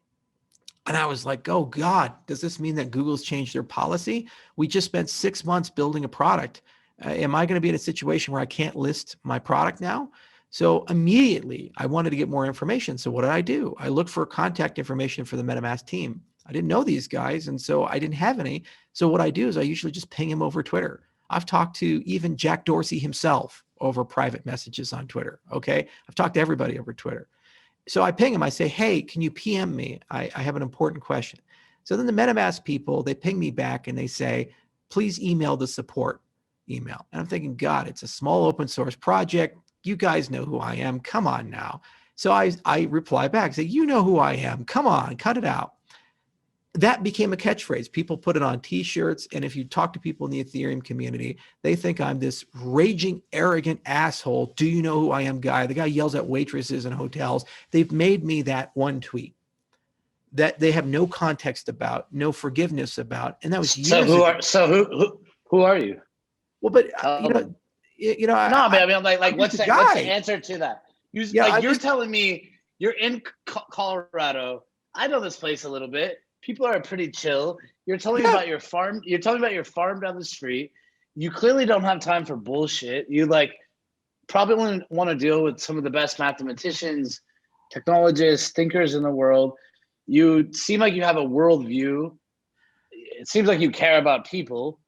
And I was like, oh God, does this mean that Google's changed their policy? We just spent 6 months building a product. Am I going to be in a situation where I can't list my product now? So immediately I wanted to get more information. So what did I do? I looked for contact information for the MetaMask team. I didn't know these guys, and so I didn't have any. So what I do is I usually just ping him over Twitter. I've talked to even Jack Dorsey himself over private messages on Twitter, okay? I've talked to everybody over Twitter. So I ping him, I say, hey, can you PM me? I have an important question. So then the MetaMask people, they ping me back and they say, please email the support email. And I'm thinking, God, it's a small open source project. You guys know who I am. Come on now. So I reply back, say, you know who I am. Come on, cut it out. That became a catchphrase. People put it on t-shirts. And if you talk to people in the Ethereum community, they think I'm this raging, arrogant asshole. Do you know who I am guy? The guy yells at waitresses in hotels. They've made me that one tweet that they have no context about, no forgiveness about. And that was years ago. Who are you? Well, but No, man, I mean, like what's the answer to that? You're telling me you're in Colorado. I know this place a little bit. People are pretty chill. You're telling me about your farm. You're telling me about your farm down the street. You clearly don't have time for bullshit. You probably want to deal with some of the best mathematicians, technologists, thinkers in the world. You seem like you have a worldview. It seems like you care about people.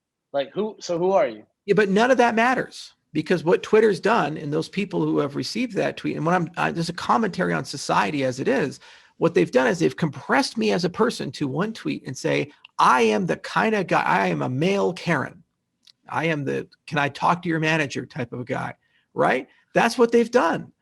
Who are you? Yeah, but none of that matters, because what Twitter's done, and those people who have received that tweet, and when there's a commentary on society as it is, what they've done is they've compressed me as a person to one tweet and say, I am the kind of guy, I am a male Karen. I am the, can I talk to your manager type of a guy, right? That's what they've done.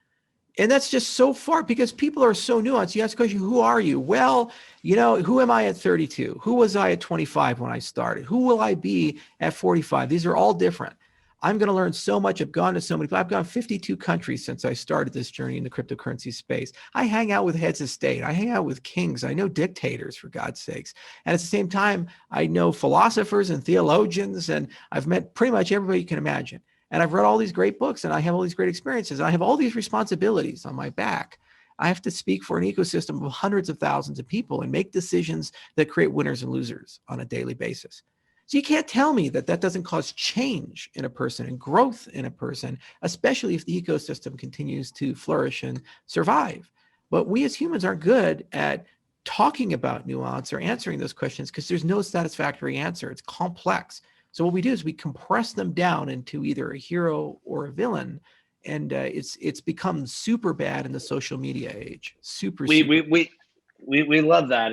And that's just so far, because people are so nuanced. You ask the question, who are you? Well, who am I at 32? Who was I at 25 when I started? Who will I be at 45? These are all different. I'm going to learn so much. I've gone to so many, I've gone 52 countries since I started this journey in the cryptocurrency space. I hang out with heads of state. I hang out with kings. I know dictators, for God's sakes. And at the same time, I know philosophers and theologians, and I've met pretty much everybody you can imagine. And I've read all these great books, and I have all these great experiences. And I have all these responsibilities on my back. I have to speak for an ecosystem of hundreds of thousands of people and make decisions that create winners and losers on a daily basis. So you can't tell me that that doesn't cause change in a person and growth in a person, especially if the ecosystem continues to flourish and survive. But we as humans aren't good at talking about nuance or answering those questions, because there's no satisfactory answer. It's complex. So what we do is we compress them down into either a hero or a villain, and it's become super bad in the social media age. We love that.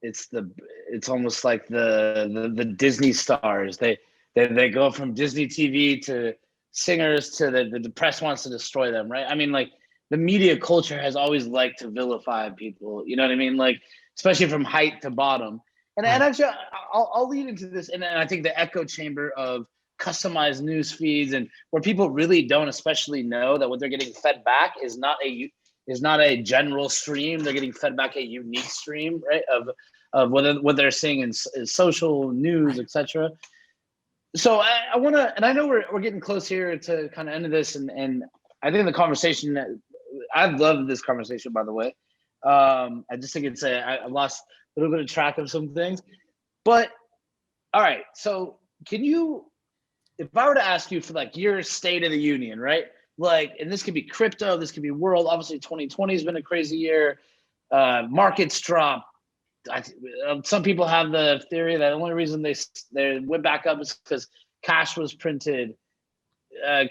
It's almost like the Disney stars. They go from Disney TV to singers to the press wants to destroy them, right? I mean, like, the media culture has always liked to vilify people. You know what I mean? Like, especially from height to bottom. And actually, I'll lead into this, and I think the echo chamber of customized news feeds, and where people really don't especially know that what they're getting fed back is not a general stream. They're getting fed back a unique stream, right? Of what they're seeing in social news, etc. So I want to, and I know we're getting close here to kind of end of this, and I think the conversation, I love this conversation, by the way. I just think I lost a little bit of track of some things. But all right, so can you, if I were to ask you for like your state of the union, right? Like, and this could be crypto, this could be world. Obviously, 2020 has been a crazy year. Markets drop. Some people have the theory that the only reason they went back up is because cash was printed.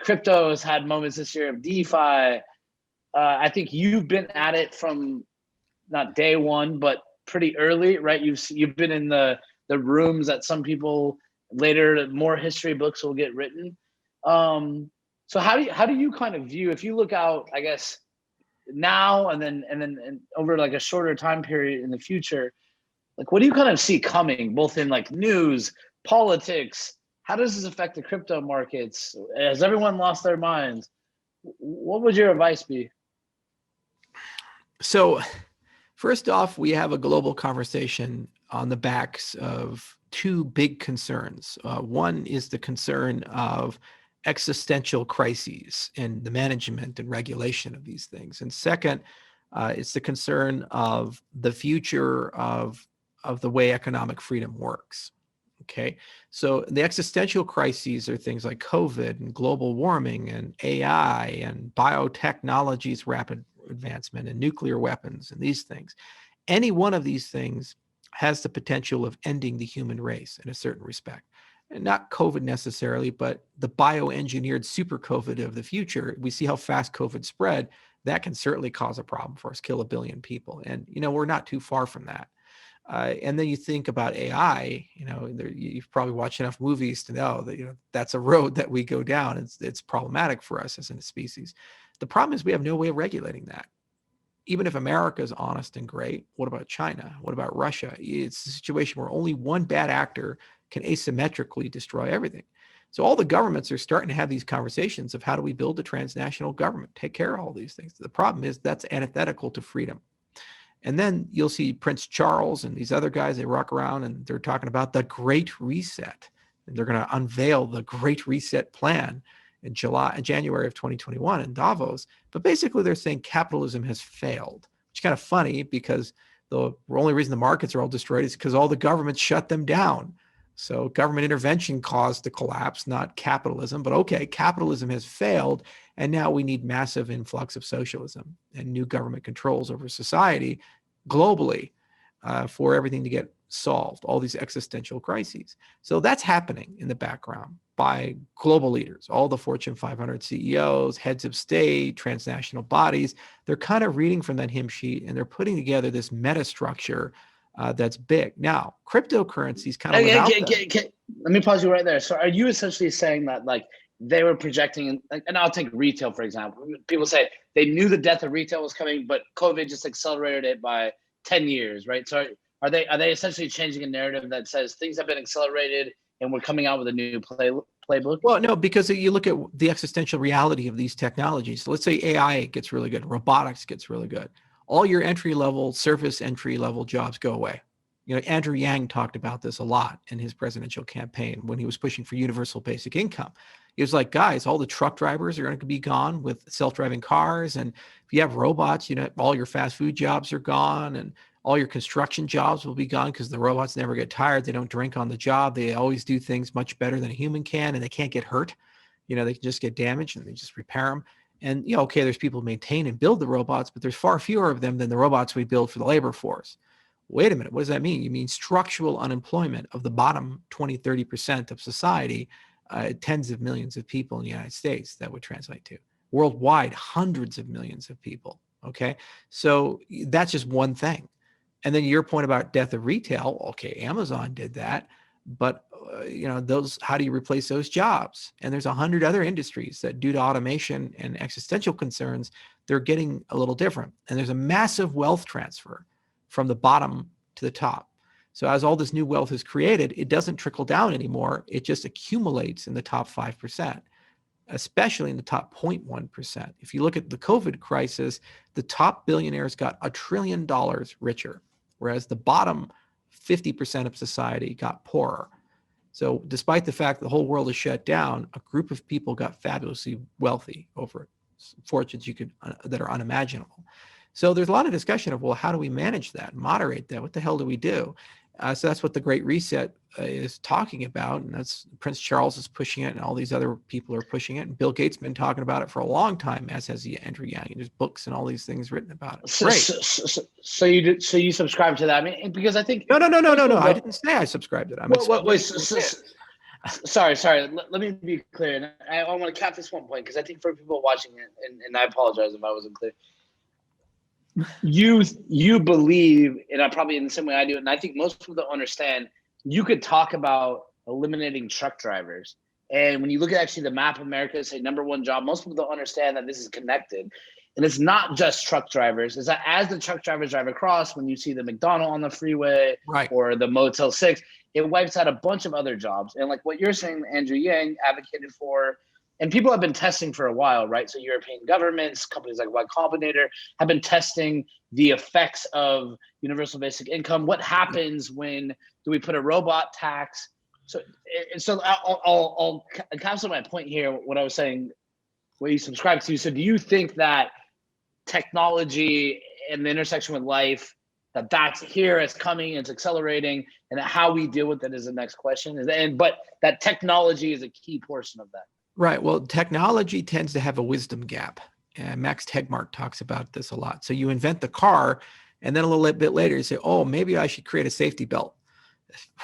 Crypto has had moments this year of DeFi. I think you've been at it from not day one, but pretty early, right? You've been in the rooms that some people later, more history books will get written. So how do you kind of view, if you look out, I guess, now and then over like a shorter time period in the future, like what do you kind of see coming, both in like news, politics? How does this affect the crypto markets? Has everyone lost their minds? What would your advice be? So first off, we have a global conversation on the backs of two big concerns. One is the concern of existential crises and the management and regulation of these things. And second, it's the concern of the future of the way economic freedom works. Okay, so the existential crises are things like COVID and global warming and AI and biotechnology's rapid advancement and nuclear weapons and these things. Any one of these things has the potential of ending the human race in a certain respect. And not COVID necessarily, but the bioengineered super COVID of the future. We see how fast COVID spread. That can certainly cause a problem for us, kill 1 billion people. And, we're not too far from that. And then you think about AI, you've probably watched enough movies to know that, that's a road that we go down. It's problematic for us as a species. The problem is we have no way of regulating that. Even if America is honest and great, what about China? What about Russia? It's a situation where only one bad actor can asymmetrically destroy everything. So all the governments are starting to have these conversations of how do we build a transnational government, take care of all these things. The problem is that's antithetical to freedom. And then you'll see Prince Charles and these other guys, they rock around and they're talking about the Great Reset. And they're going to unveil the Great Reset plan in January of 2021 in Davos. But basically they're saying capitalism has failed, which is kind of funny because the only reason the markets are all destroyed is because all the governments shut them down. So government intervention caused the collapse, not capitalism. But okay, capitalism has failed. And now we need massive influx of socialism and new government controls over society globally for everything to get solved, all these existential crises. So that's happening in the background by global leaders, all the Fortune 500 CEOs, heads of state, transnational bodies. They're kind of reading from that hymn sheet and they're putting together this meta structure that's big. Now, cryptocurrencies kind of without that. Let me pause you right there. So are you essentially saying that like they were projecting, and I'll take retail, for example. People say they knew the death of retail was coming, but COVID just accelerated it by 10 years, right? So are they essentially changing a narrative that says things have been accelerated and we're coming out with a new playbook? Well, no, because you look at the existential reality of these technologies. So let's say AI gets really good, robotics gets really good. All your entry-level, surface entry-level jobs go away. Andrew Yang talked about this a lot in his presidential campaign when he was pushing for universal basic income. He was like, guys, all the truck drivers are going to be gone with self-driving cars. And if you have robots, all your fast food jobs are gone and all your construction jobs will be gone because the robots never get tired. They don't drink on the job. They always do things much better than a human can, and they can't get hurt. They can just get damaged and they just repair them. And, okay, there's people who maintain and build the robots, but there's far fewer of them than the robots we build for the labor force. Wait a minute, what does that mean? You mean structural unemployment of the bottom 20, 30% of society, tens of millions of people in the United States that would translate to. Worldwide, hundreds of millions of people, okay? So that's just one thing. And then your point about death of retail, okay, Amazon did that, but those, how do you replace those jobs? And there's 100 other industries that due to automation and existential concerns, they're getting a little different. And there's a massive wealth transfer from the bottom to the top. So as all this new wealth is created, it doesn't trickle down anymore. It just accumulates in the top 5%, especially in the top 0.1%. If you look at the COVID crisis, the top billionaires got $1 trillion richer, whereas the bottom 50% of society got poorer. So despite the fact the whole world is shut down, a group of people got fabulously wealthy over fortunes that are unimaginable. So there's a lot of discussion of, well, how do we manage that, moderate that? What the hell do we do? So that's what the Great Reset is talking about. And that's Prince Charles is pushing it, and all these other people are pushing it. And Bill Gates has been talking about it for a long time, as has Andrew Yang. And there's books and all these things written about it. Great. So you subscribe to that? I mean, because I think No. I didn't say I subscribed to it. Sorry. Let me be clear. And I want to cap this one point, because I think for people watching it, and I apologize if I wasn't clear. You believe, and I probably in the same way I do, and I think most people don't understand, you could talk about eliminating truck drivers. And when you look at actually the map of America, say #1 job, most people don't understand that this is connected. And it's not just truck drivers. It's that as the truck drivers drive across, when you see the McDonald's on the freeway, right, or the Motel 6, it wipes out a bunch of other jobs. And like what you're saying, Andrew Yang advocated for, and people have been testing for a while, right? So European governments, companies like Y Combinator have been testing the effects of universal basic income. What happens when do we put a robot tax? So I'll encapsulate my point here, what I was saying, what you subscribe to. So do you think that technology and the intersection with life, that's here, it's coming, it's accelerating, and that how we deal with it is the next question? But that technology is a key portion of that. Right. Well, technology tends to have a wisdom gap. And Max Tegmark talks about this a lot. So you invent the car, and then a little bit later you say, oh, maybe I should create a safety belt.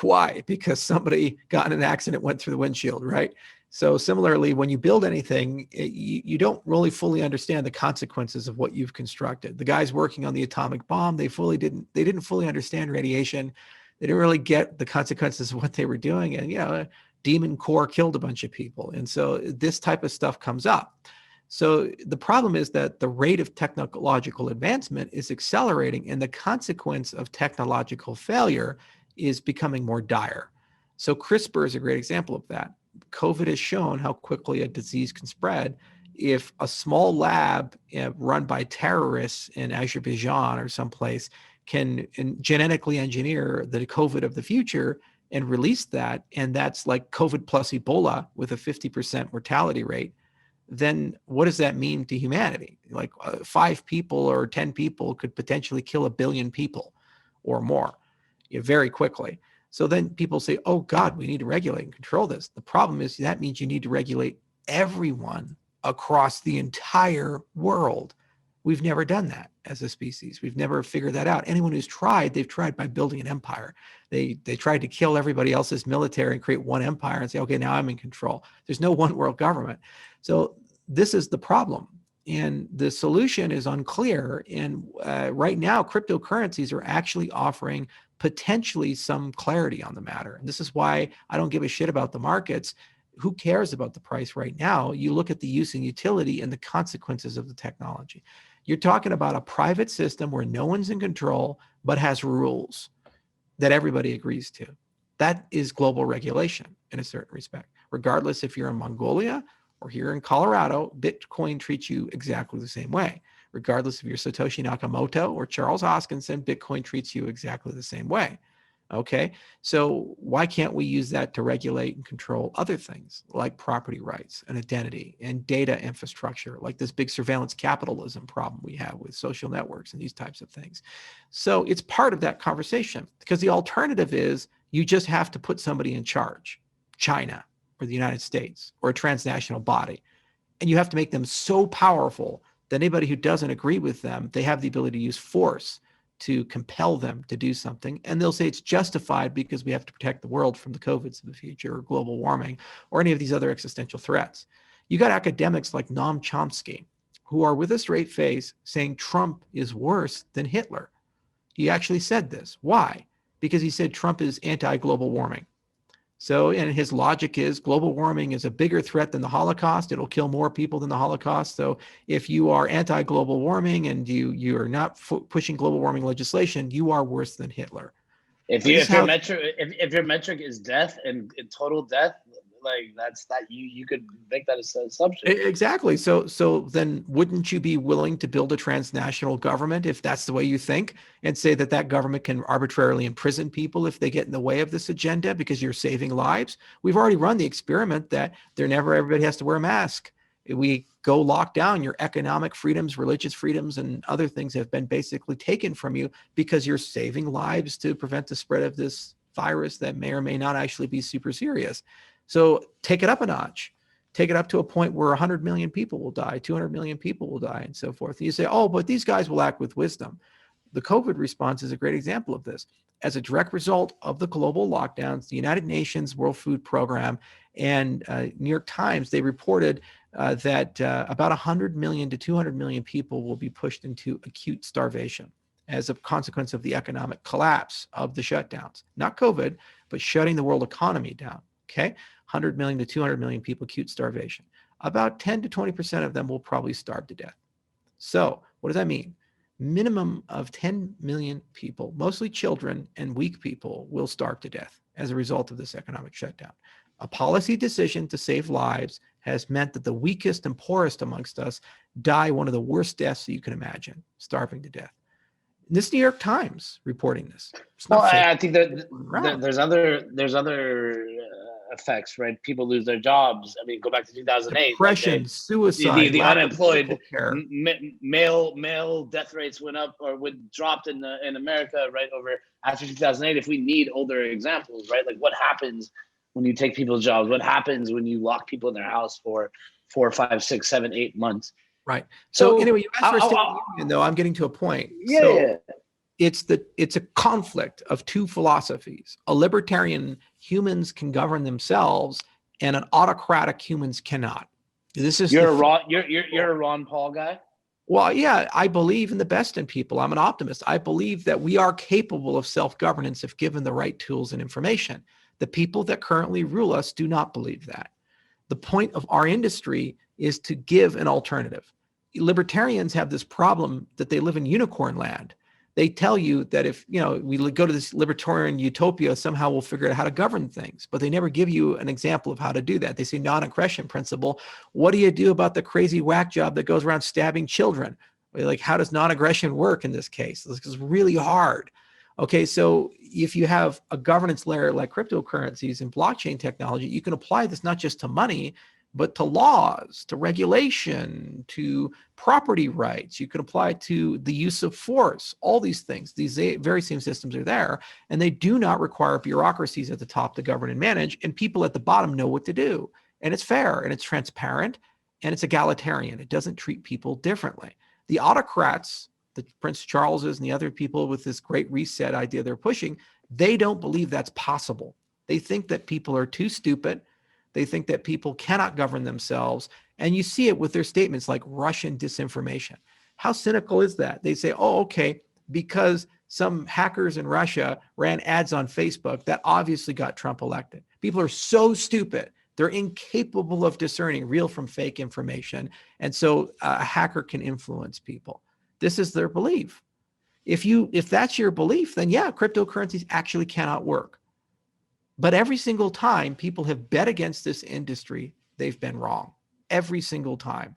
Why? Because somebody got in an accident, went through the windshield, right? So similarly, when you build anything, you don't really fully understand the consequences of what you've constructed. The guys working on the atomic bomb, they didn't fully understand radiation. They didn't really get the consequences of what they were doing. And, Demon Core killed a bunch of people. And so this type of stuff comes up. So the problem is that the rate of technological advancement is accelerating, and the consequence of technological failure is becoming more dire. So CRISPR is a great example of that. COVID has shown how quickly a disease can spread. If a small lab run by terrorists in Azerbaijan or someplace can genetically engineer the COVID of the future and release that, and that's like COVID plus Ebola with a 50% mortality rate, then what does that mean to humanity? Like 5 people or 10 people could potentially kill 1 billion people or more very quickly. So then people say, oh God, we need to regulate and control this. The problem is that means you need to regulate everyone across the entire world. We've never done that as a species. We've never figured that out. Anyone who's tried, they've tried by building an empire. They tried to kill everybody else's military and create one empire and say, okay, now I'm in control. There's no one world government. So this is the problem. And the solution is unclear. And right now, cryptocurrencies are actually offering potentially some clarity on the matter. And this is why I don't give a shit about the markets. Who cares about the price right now? You look at the use and utility and the consequences of the technology. You're talking about a private system where no one's in control, but has rules that everybody agrees to. That is global regulation in a certain respect. Regardless if you're in Mongolia or here in Colorado, Bitcoin treats you exactly the same way. Regardless if you're Satoshi Nakamoto or Charles Hoskinson, Bitcoin treats you exactly the same way. Okay, so why can't we use that to regulate and control other things like property rights and identity and data infrastructure, like this big surveillance capitalism problem we have with social networks and these types of things? So it's part of that conversation, because the alternative is you just have to put somebody in charge, China or the United States or a transnational body, and you have to make them so powerful that anybody who doesn't agree with them, they have the ability to use force to compel them to do something. And they'll say it's justified because we have to protect the world from the COVIDs of the future or global warming or any of these other existential threats. You got academics like Noam Chomsky, who are with a straight face saying Trump is worse than Hitler. He actually said this. Why? Because he said Trump is anti-global warming. So, and his logic is global warming is a bigger threat than the Holocaust. It'll kill more people than the Holocaust. So if you are anti-global warming and you are not pushing global warming legislation, you are worse than Hitler. If your metric is death and total death, like you could make that assumption. Exactly. So then wouldn't you be willing to build a transnational government if that's the way you think, and say that government can arbitrarily imprison people if they get in the way of this agenda because you're saving lives? We've already run the experiment that everybody has to wear a mask. We go lock down, your economic freedoms, religious freedoms, and other things have been basically taken from you because you're saving lives to prevent the spread of this virus that may or may not actually be super serious. So take it up a notch. Take it up to a point where 100 million people will die, 200 million people will die, and so forth. And you say, oh, but these guys will act with wisdom. The COVID response is a great example of this. As a direct result of the global lockdowns, the United Nations World Food Program and New York Times, they reported that about 100 million to 200 million people will be pushed into acute starvation as a consequence of the economic collapse of the shutdowns. Not COVID, but shutting the world economy down, okay? 100 million to 200 million people, acute starvation. About 10 to 20% of them will probably starve to death. So what does that mean? Minimum of 10 million people, mostly children and weak people, will starve to death as a result of this economic shutdown. A policy decision to save lives has meant that the weakest and poorest amongst us die one of the worst deaths that you can imagine, starving to death. This New York Times reporting this. Well, I think that there's other effects, right? People lose their jobs. I mean, go back to 2008. Depression, like suicide, the unemployed, care. male death rates went up or dropped in America right over after 2008. If we need older examples, right? Like what happens when you take people's jobs? What happens when you lock people in their house for 4, 5, 6, 7, 8 months? Right. So anyway, you asked for a State of the Union, though. I'm getting to a point. Yeah. So it's a conflict of two philosophies. A libertarian, humans can govern themselves, and an autocratic, humans cannot. This is you're a Ron Paul guy. Well, yeah, I believe in the best in people. I'm an optimist. I believe that we are capable of self-governance if given the right tools and information. The people that currently rule us do not believe that. The point of our industry is to give an alternative. Libertarians have this problem that they live in unicorn land. They tell you that if we go to this libertarian utopia, somehow we'll figure out how to govern things, but they never give you an example of how to do that. They say non-aggression principle. What do you do about the crazy whack job that goes around stabbing children? Like, how does non-aggression work in this case? This is really hard. Okay, so if you have a governance layer like cryptocurrencies and blockchain technology, you can apply this not just to money, but to laws, to regulation, to property rights. You could apply it to the use of force, all these things. These very same systems are there, and they do not require bureaucracies at the top to govern and manage, and people at the bottom know what to do. And it's fair, and it's transparent, and it's egalitarian. It doesn't treat people differently. The autocrats, the Prince Charleses and the other people with this great reset idea they're pushing, they don't believe that's possible. They think that people are too stupid. They think that people cannot govern themselves. And you see it with their statements like Russian disinformation. How cynical is that? They say, oh, okay, because some hackers in Russia ran ads on Facebook, that obviously got Trump elected. People are so stupid. They're incapable of discerning real from fake information. And so a hacker can influence people. This is their belief. If that's your belief, then yeah, cryptocurrencies actually cannot work. But every single time people have bet against this industry, they've been wrong. Every single time.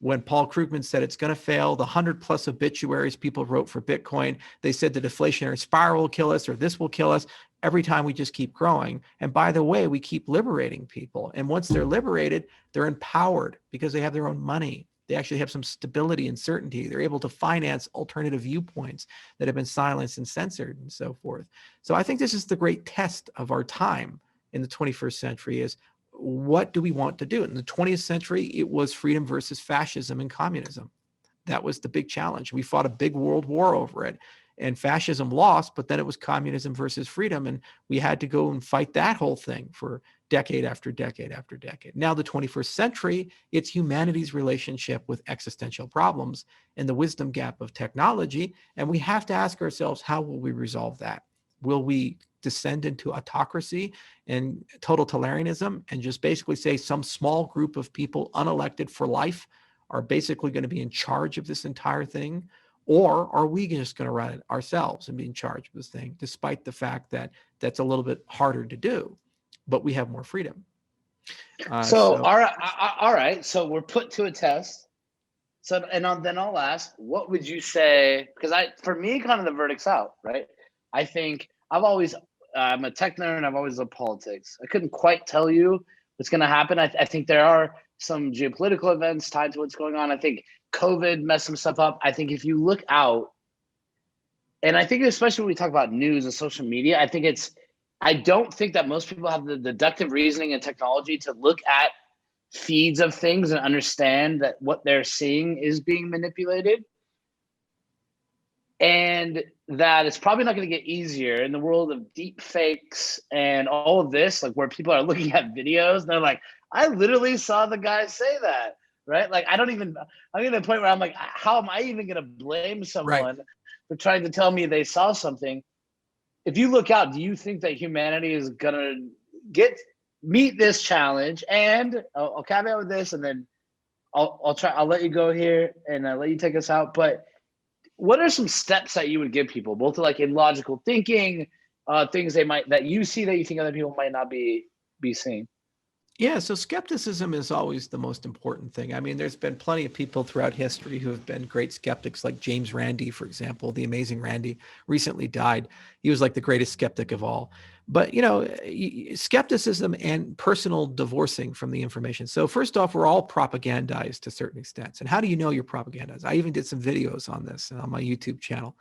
When Paul Krugman said it's going to fail, the 100+ obituaries people wrote for Bitcoin, they said the deflationary spiral will kill us or this will kill us. Every time we just keep growing. And by the way, we keep liberating people. And once they're liberated, they're empowered because they have their own money. They actually have some stability and certainty. They're able to finance alternative viewpoints that have been silenced and censored and so forth. So I think this is the great test of our time in the 21st century is what do we want to do? In the 20th century, it was freedom versus fascism and communism. That was the big challenge. We fought a big world war over it. And fascism lost, but then it was communism versus freedom. And we had to go and fight that whole thing for decade after decade after decade. Now the 21st century, it's humanity's relationship with existential problems and the wisdom gap of technology. And we have to ask ourselves, how will we resolve that? Will we descend into autocracy and totalitarianism and just basically say some small group of people unelected for life are basically going to be in charge of this entire thing? Or are we just going to run it ourselves and be in charge of this thing, despite the fact that that's a little bit harder to do, but we have more freedom? All right. So we're put to a test. So, then I'll ask, what would you say? Because for me, kind of the verdict's out, right? I think I'm a tech nerd and I've always loved politics. I couldn't quite tell you what's going to happen. I think there are some geopolitical events tied to what's going on. I think COVID messed some stuff up. I think if you look out, and I think especially when we talk about news and social media, I don't think that most people have the deductive reasoning and technology to look at feeds of things and understand that what they're seeing is being manipulated. And that it's probably not going to get easier in the world of deep fakes and all of this, like where people are looking at videos and they're like, I literally saw the guy say that, right? Like, I'm getting to the point where I'm like, how am I even going to blame someone for trying to tell me they saw something? If you look out, do you think that humanity is going to meet this challenge? And I'll caveat with this, and then I'll let you go here and I'll let you take us out. But what are some steps that you would give people, both like in logical thinking, things that you see that you think other people might not be seeing? Yeah, so skepticism is always the most important thing. I mean, there's been plenty of people throughout history who have been great skeptics, like James Randi, for example, the amazing Randi, recently died. He was like the greatest skeptic of all. But, skepticism and personal divorcing from the information. So first off, we're all propagandized to certain extents. And how do you know you're propagandized? I even did some videos on this on my YouTube channel.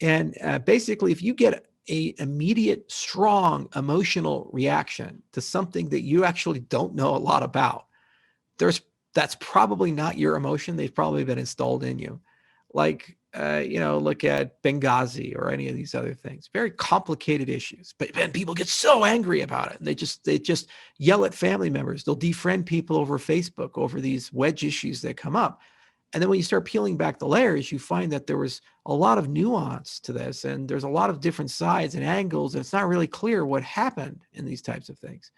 And basically, if you get a immediate, strong emotional reaction to something that you actually don't know a lot about, that's probably not your emotion. They've probably been installed in you. Like, look at Benghazi or any of these other things. Very complicated issues, but then people get so angry about it. And they just yell at family members. They'll defriend people over Facebook over these wedge issues that come up. And then when you start peeling back the layers, you find that there was a lot of nuance to this, and there's a lot of different sides and angles, and it's not really clear what happened in these types of things.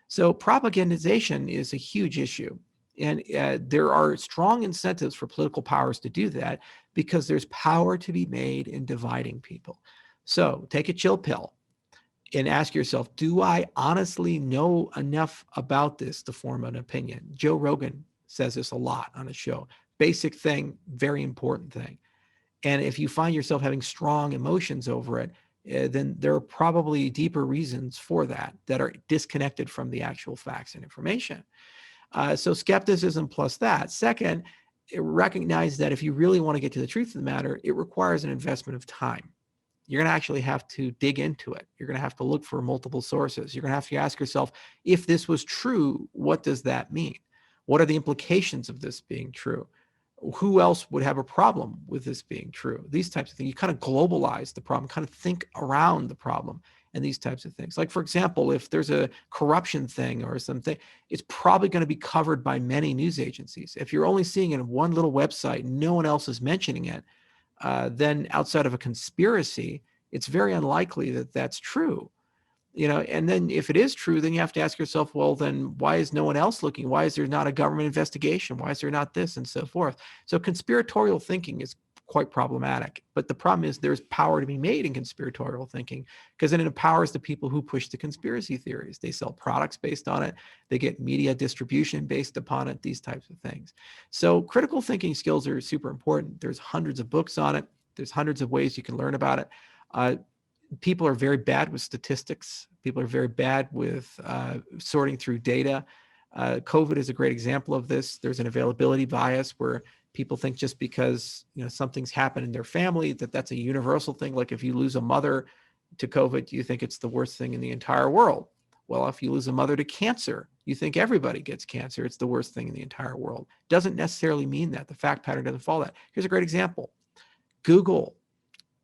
So propagandization is a huge issue. And there are strong incentives for political powers to do that because there's power to be made in dividing people. So take a chill pill and ask yourself, do I honestly know enough about this to form an opinion? Joe Rogan says this a lot on his show. Basic thing, very important thing. And if you find yourself having strong emotions over it, then there are probably deeper reasons for that are disconnected from the actual facts and information. So skepticism plus that. Second, recognize that if you really want to get to the truth of the matter, it requires an investment of time. You're going to actually have to dig into it. You're going to have to look for multiple sources. You're going to have to ask yourself, if this was true, what does that mean? What are the implications of this being true? Who else would have a problem with this being true? These types of things. You kind of globalize the problem, kind of think around the problem and these types of things. Like, for example, if there's a corruption thing or something, it's probably going to be covered by many news agencies. If you're only seeing it in one little website, no one else is mentioning it, then outside of a conspiracy, it's very unlikely that that's true. And then if it is true, then you have to ask yourself, well, then why is no one else looking? Why is there not a government investigation? Why is there not this and so forth? So conspiratorial thinking is quite problematic. But the problem is there's power to be made in conspiratorial thinking because then it empowers the people who push the conspiracy theories. They sell products based on it. They get media distribution based upon it, these types of things. So critical thinking skills are super important. There's hundreds of books on it. There's hundreds of ways you can learn about it. People are very bad with statistics. People are very bad with sorting through data. COVID is a great example of this. There's an availability bias where people think just because something's happened in their family that's a universal thing. Like if you lose a mother to COVID, you think it's the worst thing in the entire world. Well, if you lose a mother to cancer, you think everybody gets cancer. It's the worst thing in the entire world. Doesn't necessarily mean that. The fact pattern doesn't follow that. Here's a great example. Google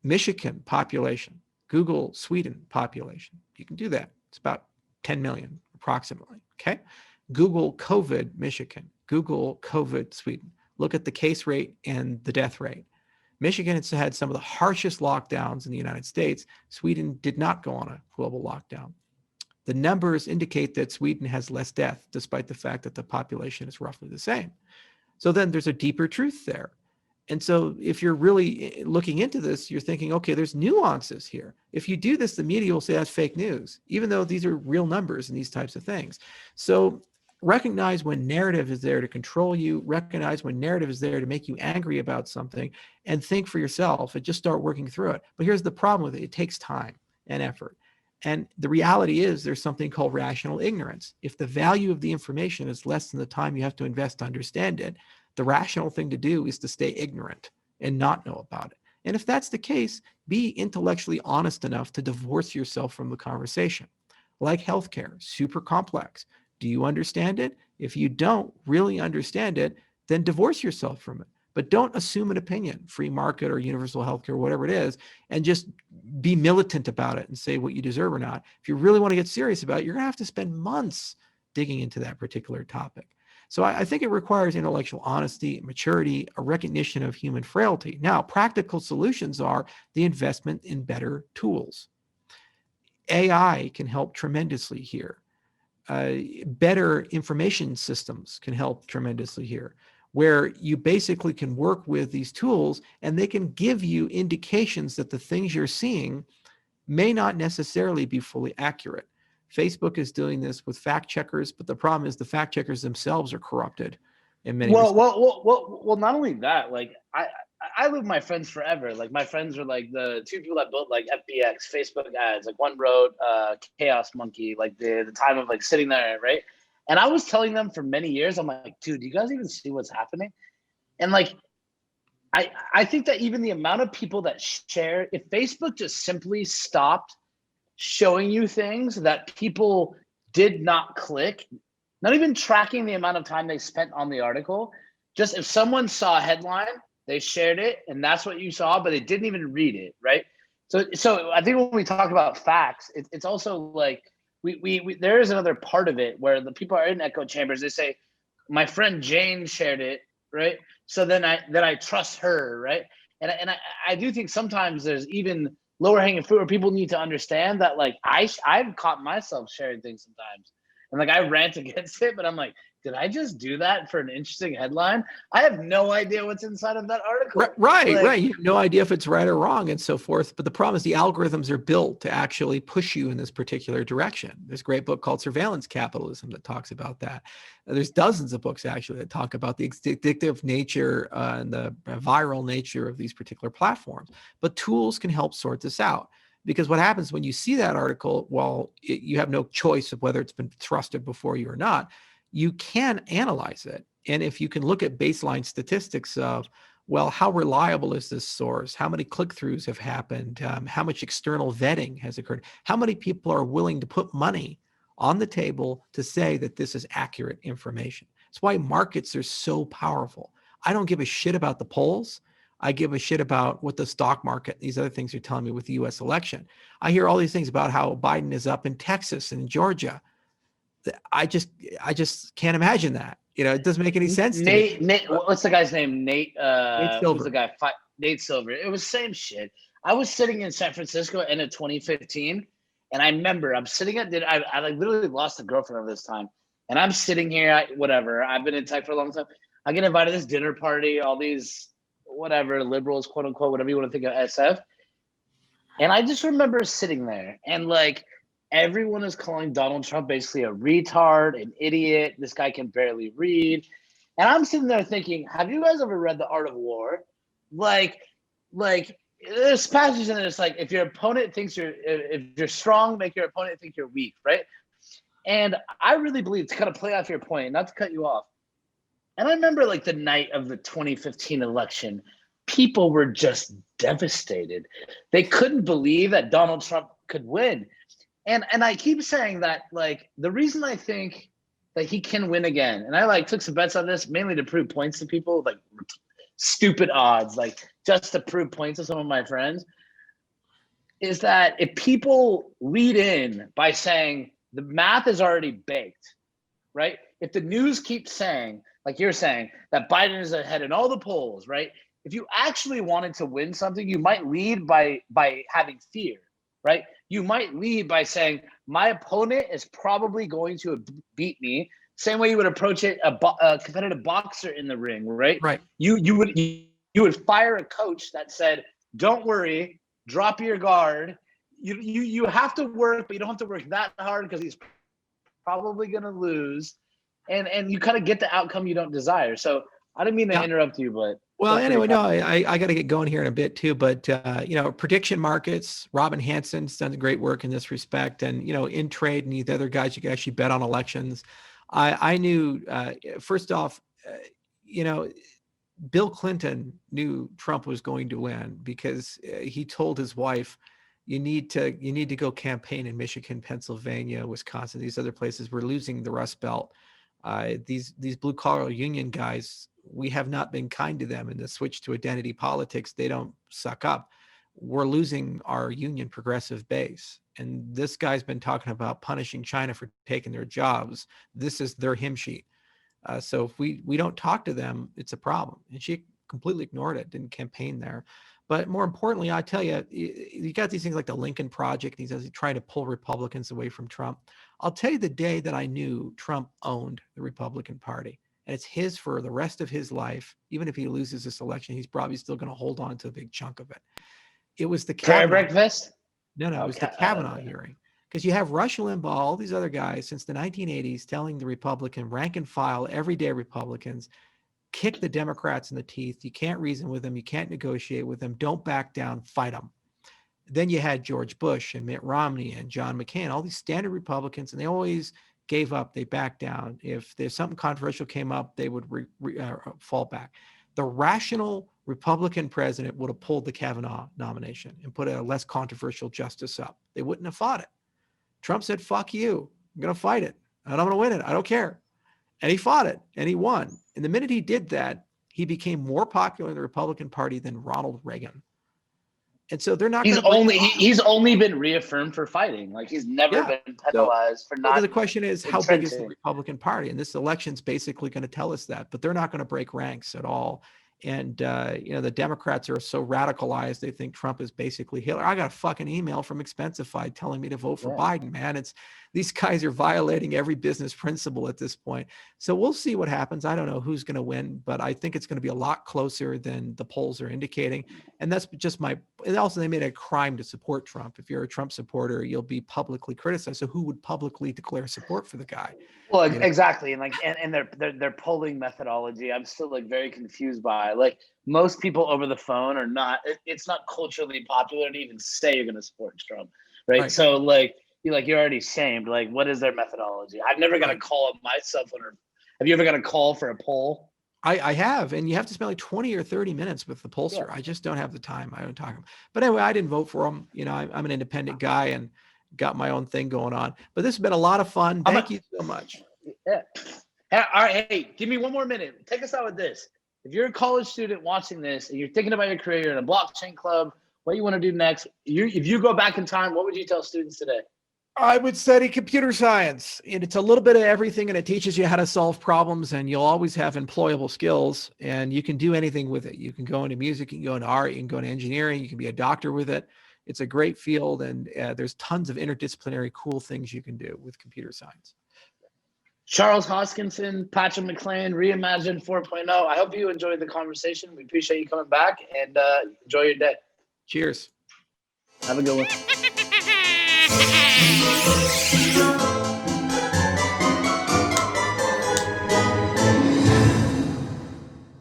Michigan population. Google Sweden population. You can do that. It's about 10 million approximately. Okay. Google COVID Michigan. Google COVID Sweden. Look at the case rate and the death rate. Michigan has had some of the harshest lockdowns in the United States. Sweden did not go on a global lockdown. The numbers indicate that Sweden has less death, despite the fact that the population is roughly the same. So then there's a deeper truth there. And so if you're really looking into this, you're thinking, okay, there's nuances here. If you do this, the media will say that's fake news, even though these are real numbers and these types of things. So recognize when narrative is there to control you, recognize when narrative is there to make you angry about something, and think for yourself and just start working through it. But here's the problem with it. It takes time and effort. And the reality is there's something called rational ignorance. If the value of the information is less than the time you have to invest to understand it, the rational thing to do is to stay ignorant and not know about it. And if that's the case, be intellectually honest enough to divorce yourself from the conversation. Like healthcare, super complex. Do you understand it? If you don't really understand it, then divorce yourself from it. But don't assume an opinion, free market or universal healthcare, whatever it is, and just be militant about it and say what you deserve or not. If you really want to get serious about it, you're going to have to spend months digging into that particular topic. So I think it requires intellectual honesty, maturity, a recognition of human frailty. Now, practical solutions are the investment in better tools. AI can help tremendously here. Better information systems can help tremendously here, where you basically can work with these tools and they can give you indications that the things you're seeing may not necessarily be fully accurate. Facebook is doing this with fact checkers, but the problem is the fact checkers themselves are corrupted in many respects. Well, not only that, like I live with my friends forever. Like my friends are like the two people that built like FBX, Facebook ads. Like one wrote Chaos Monkey, like the time of like sitting there, right? And I was telling them for many years, I'm like, dude, do you guys even see what's happening? And like, I think that even the amount of people that share, if Facebook just simply stopped showing you things that people did not click, not even tracking the amount of time they spent on the article, just if someone saw a headline, they shared it and that's what you saw, but they didn't even read it, right? So I think when we talk about facts, it's also like we there is another part of it where the people are in echo chambers. They say, my friend Jane shared it, right? So then I trust her, right? And I do think sometimes there's even lower hanging fruit where people need to understand that, like I've caught myself sharing things sometimes, and like I rant against it, but I'm like, did I just do that for an interesting headline? I have no idea what's inside of that article. Right. You have no idea if it's right or wrong and so forth. But the problem is the algorithms are built to actually push you in this particular direction. There's a great book called Surveillance Capitalism that talks about that. There's dozens of books actually that talk about the addictive nature and the viral nature of these particular platforms. But tools can help sort this out. Because what happens when you see that article, you have no choice of whether it's been thrusted before you or not, you can analyze it. And if you can look at baseline statistics of, well, how reliable is this source? How many click-throughs have happened? How much external vetting has occurred? How many people are willing to put money on the table to say that this is accurate information? That's why markets are so powerful. I don't give a shit about the polls. I give a shit about what the stock market, these other things are telling me with the US election. I hear all these things about how Biden is up in Texas and Georgia. I just can't imagine that. It doesn't make any sense to me. Nate, what's the guy's name? Nate Silver. Who's the guy? Nate Silver. It was same shit. I was sitting in San Francisco end of 2015, and I remember I'm sitting at dinner. I like literally lost a girlfriend over this time, and I'm sitting here. Whatever. I've been in tech for a long time. I get invited to this dinner party. All these whatever liberals, quote unquote, whatever you want to think of SF, and I just remember sitting there and like. Everyone is calling Donald Trump basically a retard, an idiot. This guy can barely read. And I'm sitting there thinking, have you guys ever read The Art of War? Like there's passages in there. It's like, if your opponent thinks if you're strong, make your opponent think you're weak, right? And I really believe, to kind of play off your point, not to cut you off. And I remember like the night of the 2015 election, people were just devastated. They couldn't believe that Donald Trump could win. And I keep saying that, like, the reason I think that he can win again, and I like took some bets on this mainly to prove points to people, like stupid odds, like just to prove points to some of my friends, is that if people lead in by saying the math is already baked, right? If the news keeps saying, like you're saying, that Biden is ahead in all the polls, right? If you actually wanted to win something, you might lead by having fear, right? You might lead by saying, my opponent is probably going to beat me. Same way you would approach it, a competitive boxer in the ring, right? Right. You would fire a coach that said, don't worry, drop your guard. You have to work, but you don't have to work that hard because he's probably going to lose. And you kind of get the outcome you don't desire. So I didn't mean to interrupt you, but well, anyway, no, I got to get going here in a bit too. But you know, prediction markets. Robin Hanson's done great work in this respect, and you know, in trade and the other guys, you can actually bet on elections. I knew first off, you know, Bill Clinton knew Trump was going to win because he told his wife, you need to go campaign in Michigan, Pennsylvania, Wisconsin, these other places. We're losing the Rust Belt. These blue collar union guys, we have not been kind to them in the switch to identity politics. They don't suck up. We're losing our union progressive base. And this guy's been talking about punishing China for taking their jobs. This is their hymn sheet. So if we don't talk to them, it's a problem. And she completely ignored it, didn't campaign there. But more importantly, I tell you, you got these things like the Lincoln Project. He's trying to pull Republicans away from Trump. I'll tell you the day that I knew Trump owned the Republican Party, and it's his for the rest of his life. Even if he loses this election, he's probably still going to hold on to a big chunk of it. It was the prayer breakfast. No, it was the Kavanaugh hearing. Because you have Rush Limbaugh, all these other guys since the 1980s telling the Republican rank and file, everyday Republicans, kick the Democrats in the teeth. You can't reason with them. You can't negotiate with them. Don't back down. Fight them. Then you had George Bush and Mitt Romney and John McCain, all these standard Republicans, and they always gave up. They backed down. If there's something controversial came up, they would fall back. The rational Republican president would have pulled the Kavanaugh nomination and put a less controversial justice up. They wouldn't have fought it. Trump said, fuck you. I'm going to fight it. And I'm going to win it. I don't care. And he fought it and he won. And the minute he did that, he became more popular in the Republican Party than Ronald Reagan. And so they're not. He's only been reaffirmed for fighting. Like he's never been penalized for not. The question is, how big is the Republican Party? And this election's basically going to tell us that. But they're not going to break ranks at all. And you know, the Democrats are so radicalized, they think Trump is basically Hitler. I got a fucking email from Expensify telling me to vote for Biden, man. These guys are violating every business principle at this point. So we'll see what happens. I don't know who's going to win, but I think it's going to be a lot closer than the polls are indicating. And that's just and also they made it a crime to support Trump. If you're a Trump supporter, you'll be publicly criticized. So who would publicly declare support for the guy? Well, exactly. And like, and their polling methodology, I'm still like very confused by. Like most people over the phone are not, it's not culturally popular to even say you're going to support Trump. Right. So like, you're already shamed. Like, what is their methodology? I've never got a call on my cell phone. Have you ever got a call for a poll? I have, and you have to spend like 20 or 30 minutes with the pollster. I just don't have the time. I don't talk to him. But anyway, I didn't vote for him. You know, I'm an independent guy and got my own thing going on. But this has been a lot of fun. Thank you so much. Yeah. All right. Hey, give me one more minute. Take us out with this. If you're a college student watching this and you're thinking about your career, you're in a blockchain club, what you want to do next, if you go back in time, what would you tell students today? I would study computer science, and it's a little bit of everything, and it teaches you how to solve problems, and you'll always have employable skills, and you can do anything with it. You can go into music, you can go into art, you can go into engineering, you can be a doctor with it. It's a great field, and there's tons of interdisciplinary cool things you can do with computer science. Charles Hoskinson, Patrick McLain, REIMAGINE 4.0. I hope you enjoyed the conversation. We appreciate you coming back, and enjoy your day. Cheers. Have a good one.